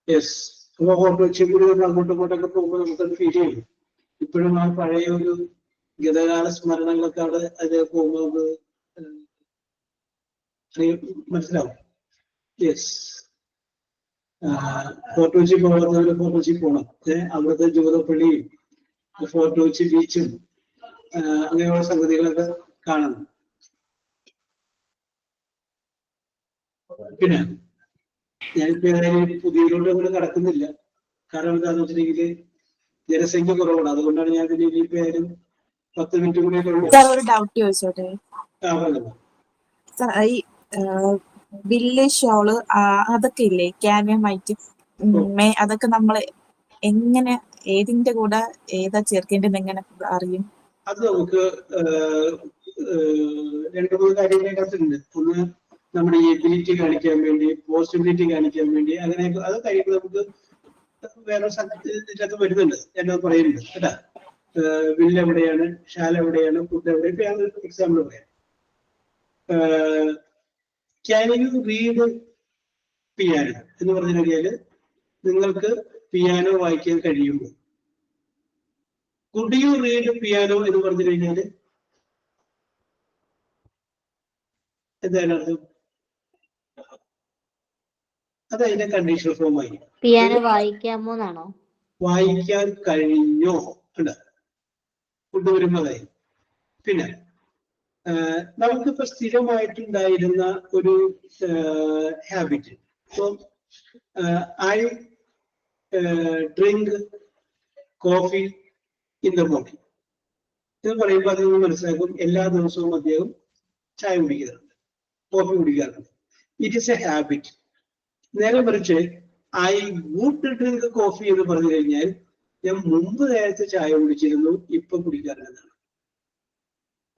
യെസ്, അപ്പൊ ഫോർട്ട് കൊച്ചി കൂടി അങ്ങോട്ടും ഇങ്ങോട്ടൊക്കെ പോകുമ്പോൾ നമുക്കത് ഫീൽ ചെയ്യും. ഇപ്പോഴും ആ പഴയ ഒരു ഗതകാല സ്മരണകളൊക്കെ അവിടെ അത് പോകുന്നത് മനസ്സിലാവും. യെസ്, ഫോർട്ട് കൊച്ചി പോകുന്നവര് ഫോർട്ട് കൊച്ചി പോകണം. അവിടുത്തെ ജോതപ്പള്ളിയും ഫോർട്ട് കൊച്ചി ബീച്ചും അങ്ങനെയുള്ള സംഗതികളൊക്കെ കാണണം. പിന്നെ ഞാനിപ്പോ ഏതായാലും പുതിയതിലോട്ട് അങ്ങോട്ട് കടക്കുന്നില്ല. കാരണം എന്താണെന്ന് വെച്ചിട്ടുണ്ടെങ്കിൽ ജനസംഖ്യ കുറവാണ്. അതുകൊണ്ടാണ് ഞാൻ പിന്നെ ഇനിയിപ്പോ ഏതായാലും 10 മിനിറ്റ് കൂടി സാർ ഒരു ഡൗട്ട് ചോദിച്ചോട്ടെ? സാർ ഈ ബില്ല് ഷോള് അതൊക്കെ ഇല്ലേ, ക്യാമ്യമായിട്ട് അതൊക്കെ നമ്മള് എങ്ങനെ ഏതിന്റെ കൂടെ ഏതാ ചേർക്കേണ്ടത് എങ്ങനെ അറിയും? അത് നമുക്ക് 2-3 കാര്യങ്ങളൊക്കെയുണ്ട്. ഒന്ന് നമ്മുടെ എബിലിറ്റി കാണിക്കാൻ വേണ്ടി, പോസിബിലിറ്റി കാണിക്കാൻ വേണ്ടി, അങ്ങനെ അത് കഴിയുമ്പോൾ നമുക്ക് വേറെ ഇതിനകത്ത് വരുന്നുണ്ട്. ഞാനത് പറയുന്നുണ്ട് കേട്ടാ. വില്ല് എവിടെയാണ്, ഷാൽ എവിടെയാണ്, ഫുഡ് എവിടെയാണ്. ഇപ്പൊ ഞാൻ എക്സാമ്പിൾ പറയാം. ക്യാൻ യു റീഡ് പിയാനോ എന്ന് പറഞ്ഞു കഴിഞ്ഞാല് നിങ്ങൾക്ക് പിയാനോ വായിക്കാൻ കഴിയുമോ? കുഡ് യു റീഡ് പിയാനോ എന്ന് പറഞ്ഞു കഴിഞ്ഞാല് എന്താണ് അർത്ഥം? അത് അതിന്റെ കണ്ടീഷണൽ ഫോം ആയി. പിയാനോ വായിക്കാമോ എന്നാണോ? വായിക്കാൻ കഴിഞ്ഞോ ഉണ്ട് ഫുഡ് വരുമ്പോഴായി. പിന്നെ നമുക്കിപ്പോ സ്ഥിരമായിട്ടുണ്ടായിരുന്ന ഒരു ഹാബിറ്റ്, ഇപ്പം I drink coffee in the morning എന്ന് പറയുമ്പോൾ അതിൽ നിന്ന് മനസ്സിലാക്കും എല്ലാ ദിവസവും അദ്ദേഹം ചായ കുടിക്കാറുണ്ട്, കോഫി കുടിക്കാറുണ്ട്. It is A habit. നേരെ മറിച്ച് ഐ വുഡ് ഡ്രിങ്ക് കോഫി എന്ന് പറഞ്ഞു കഴിഞ്ഞാൽ ഞാൻ മുമ്പ് നേരത്തെ ചായ കുടിച്ചിരുന്നു, ഇപ്പൊ കുടിക്കാറുള്ളതാണ്.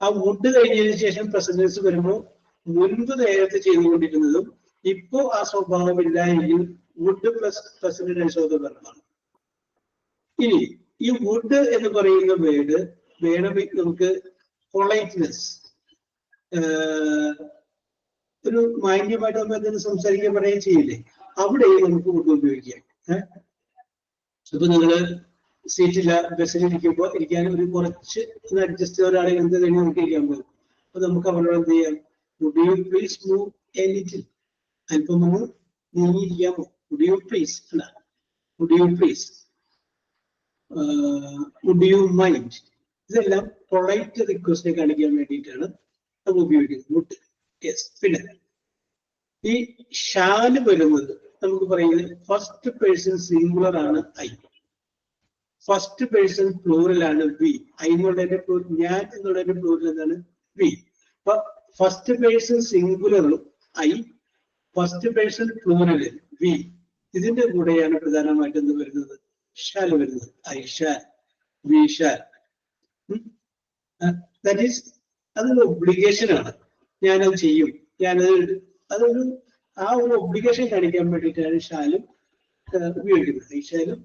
ആ വുഡ് കഴിഞ്ഞതിന് ശേഷം പ്രസന്റൻസ് വരുമ്പോൾ മുൻപ് നേരത്തെ ചെയ്തുകൊണ്ടിരുന്നതും ഇപ്പോ ആ സ്വഭാവമില്ല എങ്കിൽ would plus present tense of the വെർബാണ്. ഇനി ഈ വുഡ് എന്ന് പറയുന്ന വേർഡ് വേണമെങ്കിൽ നമുക്ക് പൊളൈറ്റ്നെസ്, ഒരു മാന്യമായിട്ട് നമ്മൾ എന്തെങ്കിലും സംസാരിക്കാൻ പറയുകയും ചെയ്യില്ലേ, അവിടെയും നമുക്ക് വുഡ് ഉപയോഗിക്കാം. ഇപ്പൊ നിങ്ങള് സീറ്റില്ല, ബസ്സിലിരിക്കുമ്പോൾ ഇരിക്കാൻ ഒരു കുറച്ച് ഒന്ന് അഡ്ജസ്റ്റ് ചെയ്ത ഒരാളെ എന്ത് കഴിഞ്ഞ് നമുക്ക് ഇരിക്കാൻ പോകും. അപ്പൊ നമുക്ക് അവരോട് എന്ത് ചെയ്യാം? Would you please move a little, അല്പം ഒന്ന് നീങ്ങിയിരിക്കാമോ? വുഡ് യു പ്ലീസ് അല്ല, would you please, would you mind. ഇതെല്ലാം പൊളൈറ്റ് റിക്വസ്റ്റ് കാണിക്കാൻ വേണ്ടിയിട്ടാണ് അത് ഉപയോഗിക്കുന്നത്, വുഡ്. യെസ്. പിന്നെ ഈ ഷാല് വരുന്നത് നമുക്ക് പറയുന്നത് ഫസ്റ്റ് പേഴ്സൺ സിംഗുലർ ആണ് ഐ, ഫസ്റ്റ് പേഴ്സൺ പ്ലൂറൽ ആണ് വി. ഐ എന്നുള്ളതിന്റെ ഞാൻ എന്നുള്ളതിന്റെ പ്ലൂറൽ എന്താണ്? വി. അപ്പൊ ഫസ്റ്റ് പേഴ്സൺ സിംഗുലറും I, first person plural we, ഇതിന്റെ കൂടെയാണ് പ്രധാനമായിട്ട് എന്ത് വരുന്നത്? ഷാൽ വരുന്നത്. I shall, we shall. That is അതൊരു ഒബ്ലിഗേഷൻ ആണ്. ഞാനത് ചെയ്യും, ഞാനത് അതൊരു ആ ഒരു ഒബ്ലിഗേഷൻ കാണിക്കാൻ വേണ്ടിയിട്ടാണ് ഷാലും ഉപയോഗിക്കുന്നത്. ഐ ഷാലും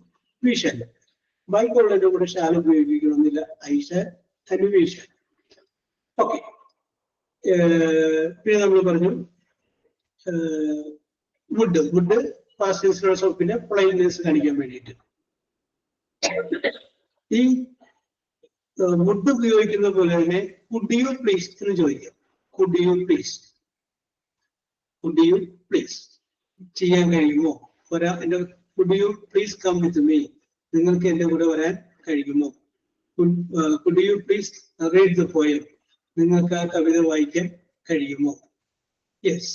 വി ഷാലും. ബാക്കിയുള്ളതിന്റെ കൂടെ ഷാൽ ഉപയോഗിക്കണമെന്നില്ല. I shall and we shall. Okay. പിന്നെ നമ്മൾ പറഞ്ഞു വുഡ്, വുഡ് പാസ്റ്റ് ടെൻസിലുള്ള പിന്നെ പൊളൈറ്റ്നെസ് കാണിക്കാൻ വേണ്ടിയിട്ട്. ഈ വുഡ് ഉപയോഗിക്കുന്ന പോലെ തന്നെ കുഡ് യു പ്ലീസ് എന്ന് ചോദിക്കാം. Could you please, could you please ചെയ്യാൻ കഴിയുമോ? Could you please come with me, നിങ്ങൾക്ക് എന്റെ കൂടെ വരാൻ കഴിയുമോ? Could you please read the poem, നിങ്ങൾക്ക് ആ കവിത വായിക്കാൻ കഴിയുമോ? യെസ്.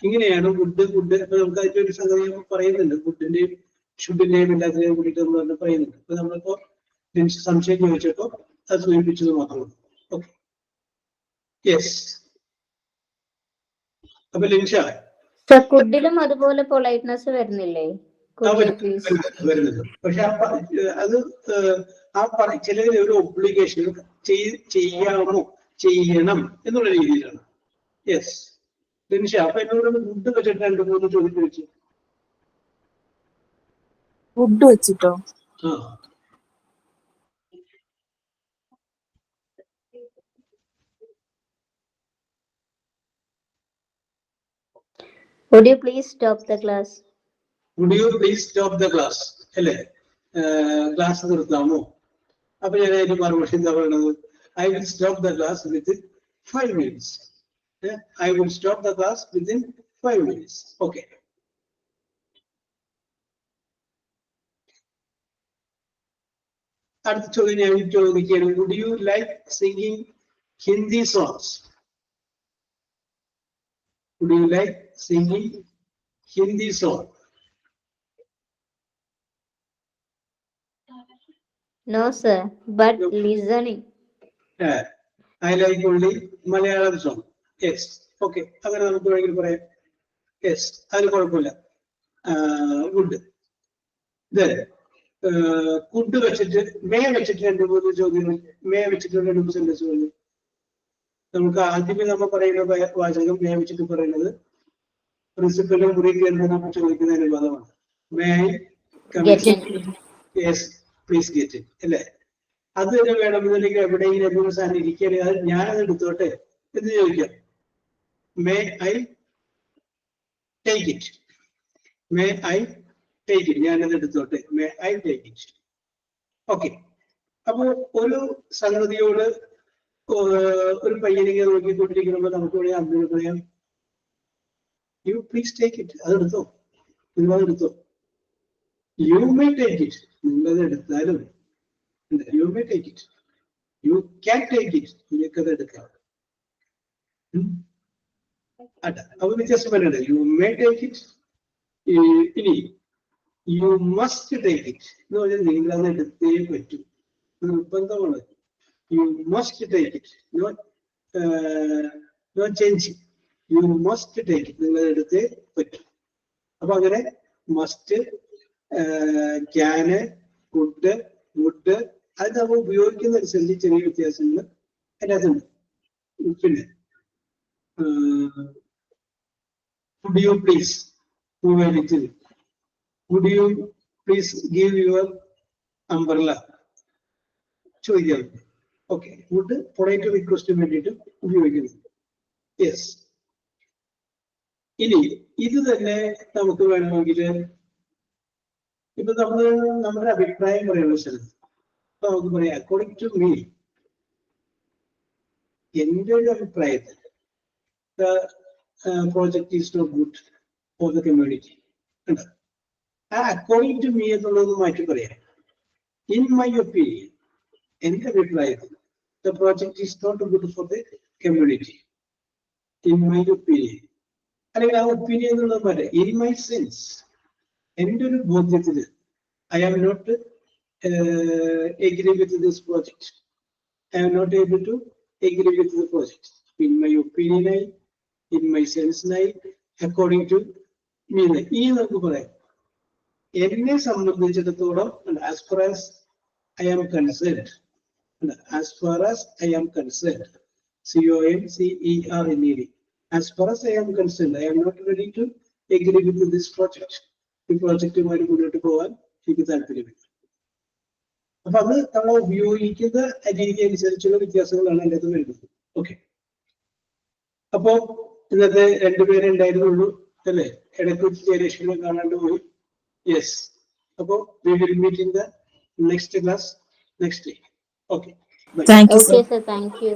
ഇങ്ങനെയാണ് വുഡ്. വുഡ് അപ്പൊ നമുക്ക് അതിന്റെ ഒരു സംഗതി പറയുന്നുണ്ട്, വുഡിന്റെയും ഷുഡിന്റെയും എല്ലാത്തിനെയും കൂടിയിട്ട് നമ്മൾ പറയുന്നുണ്ട്. അപ്പൊ നമ്മളിപ്പോ സംശയം ചോദിച്ചപ്പോ അത് സൂചിപ്പിച്ചത് മാത്രമേ. ഓക്കെ. യെസ്. അപ്പൊ ലിൻഷ, സർ കുഡിലും അതുപോലെ പൊളൈറ്റ്നസ് വരുന്നില്ലേ? പ്ലീസ്. വരുന്നത്. പക്ഷെ അത് ചിലതിൽ ഒരു ഒബ്ലിഗേഷൻ ചെയ്യാമോ ചെയ്യണം എന്നുള്ള രീതിയിലാണ്. യെസ് നിമിഷ, അപ്പൊ എന്നോട് ഫുഡ് വെച്ചിട്ട് 2-3 ചോദ്യം ചോദിച്ചു. ഫുഡ് വെച്ചിട്ടോ? Would you please stop the class? Would you please stop the class? അല്ലേ? ക്ലാസ് നിർത്താമോ? അപ്പൊ ഞാൻ അതിന്റെ മറുപടി എന്താ പറയുന്നത്? I will stop the class within 5 minutes. I will stop the class within 5 minutes. Okay. അടുത്ത ചോദ്യം ഞാൻ ചോദിക്കുകയാണ്. Would you like singing Hindi songs? Would you like singing Hindi song? No sir, but listening. I like only Malayalam song. Yes. Okay. അങ്ങനെ നമുക്ക് വേണമെങ്കിൽ പറയാം. Yes. അതിന് കുഴപ്പമില്ല. Good. Then കുഡ് വെച്ചിട്ട് മേ വെച്ചിട്ട് 2-3 ചോദ്യങ്ങൾ. മേ വെച്ചിട്ട് 2 സെന്റൻസ് പറഞ്ഞു. നമുക്ക് ആദ്യമേ നമ്മൾ പറയുന്ന വാചകം മേ വെച്ചിട്ട് പറയുന്നത് പ്രിൻസിപ്പലും മുറിക്ക് എന്തെങ്കിലും ചോദിക്കുന്ന അനുവാദമാണ്. May yes please get it അല്ലേ? അത് തന്നെ വേണമെന്നുണ്ടെങ്കിൽ എവിടെയെങ്കിലും എന്തെങ്കിലും സാധനം ഇരിക്കുകയാണെങ്കിൽ അത് ഞാനത് എടുത്തോട്ടെ എന്ന് ചോദിക്കാം. May I take it? May I take it? ഞാനത് എടുത്തോട്ടെ? May I take it? Okay. അപ്പൊ ഒരു സംഗതിയോട് ഒരു പയ്യനിങ്ങനെ നോക്കിക്കൊണ്ടിരിക്കുമ്പോൾ നമുക്ക് വേണമെങ്കിൽ അമ്മയോട് പറയാം യു പ്ലീസ് ടേക്ക് ഇറ്റ്. അതെടുത്തോ, നിങ്ങളത് എടുത്തോ. You may take it. നിങ്ങളത് എടുത്താലും you may take it. You can take it. നിങ്ങൾക്കത് എടുക്കാം. അപ്പൊ വ്യത്യാസം പറയുന്നത് യു മേ ടേക്ക് ഇറ്റ്. ഇനി യു മസ്റ്റ് ടേക്ക് ഇറ്റ് എന്ന് പറഞ്ഞാൽ നിങ്ങളത് എടുത്തേ പറ്റൂ, നിർബന്ധമാണ്. You must take it, no change. You must take it, നിങ്ങളത് എടുത്തേ പറ്റും. അപ്പൊ അങ്ങനെ മസ്റ്റ്, ക്യാന്, കുഡ്, വുഡ് അത് നമ്മൾ ഉപയോഗിക്കുന്നതനുസരിച്ച് ചെറിയ വ്യത്യാസങ്ങൾ അതിനകത്തുണ്ട്. പിന്നെ would you please move a little? Would you please give your umbrella? ചോദിക്കാം. ഓക്കെ. വുഡ് പൊളൈറ്റ് റിക്വസ്റ്റിന് വേണ്ടിയിട്ട് ഉപയോഗിക്കുന്നു. യെസ്. ഇനി ഇത് തന്നെ നമുക്ക് വേണമെങ്കിൽ ഇപ്പൊ നമ്മുടെ അഭിപ്രായം പറയുന്ന സ്ഥലത്ത് അപ്പൊ നമുക്ക് പറയാം അക്കോർഡിംഗ് ടു മീ, എന്റെ ഒരു അഭിപ്രായത്തിൽ project is not good for the community. ആ അക്കോർഡിംഗ് ടു മീ എന്നുള്ളത് മാറ്റി പറയാം. ഇൻ മൈ ഒപ്പീനിയൻ, എന്റെ അഭിപ്രായത്തിൽ the project is not good for the community. In my opinion, അല്ലെങ്കിൽ ആ ഒപ്പീനിയൻ എന്നുള്ളത് മാറ്റാം. ഇൻ മൈ സെൻസ്, എന്റെ ഒരു ബോധ്യത്തില് I am not agree with this project. I am not able to agree with the project. In my opinion, in my sense, according to me. ഈ നമുക്ക് പറയാം. എന്നെ സംബന്ധിച്ചിടത്തോളം as far as I am concerned, as far as I am concerned, CONCERNED, as far as I am concerned, I am not ready to agree with this project. ഈ പ്രോജക്റ്റുമായി മുന്നോട്ട് പോകാൻ എനിക്ക് താല്പര്യമില്ല. അപ്പൊ അത് നമ്മൾ ഉപയോഗിക്കുന്ന രീതി അനുസരിച്ചുള്ള വ്യത്യാസങ്ങളാണ് അതിൻ്റെ അകത്ത് വരുന്നത്. ഓക്കെ. അപ്പോ ഇന്നത്തെ 2 പേരെ ഉണ്ടായിരുന്നുള്ളൂ അല്ലേ? ഇടയ്ക്ക് ജയലക്ഷ്മിയെ കാണാണ്ട് പോയി. യെസ്. അപ്പോ we will meet in the next class next week. Okay. Thank you, Okay sir. sir, thank you.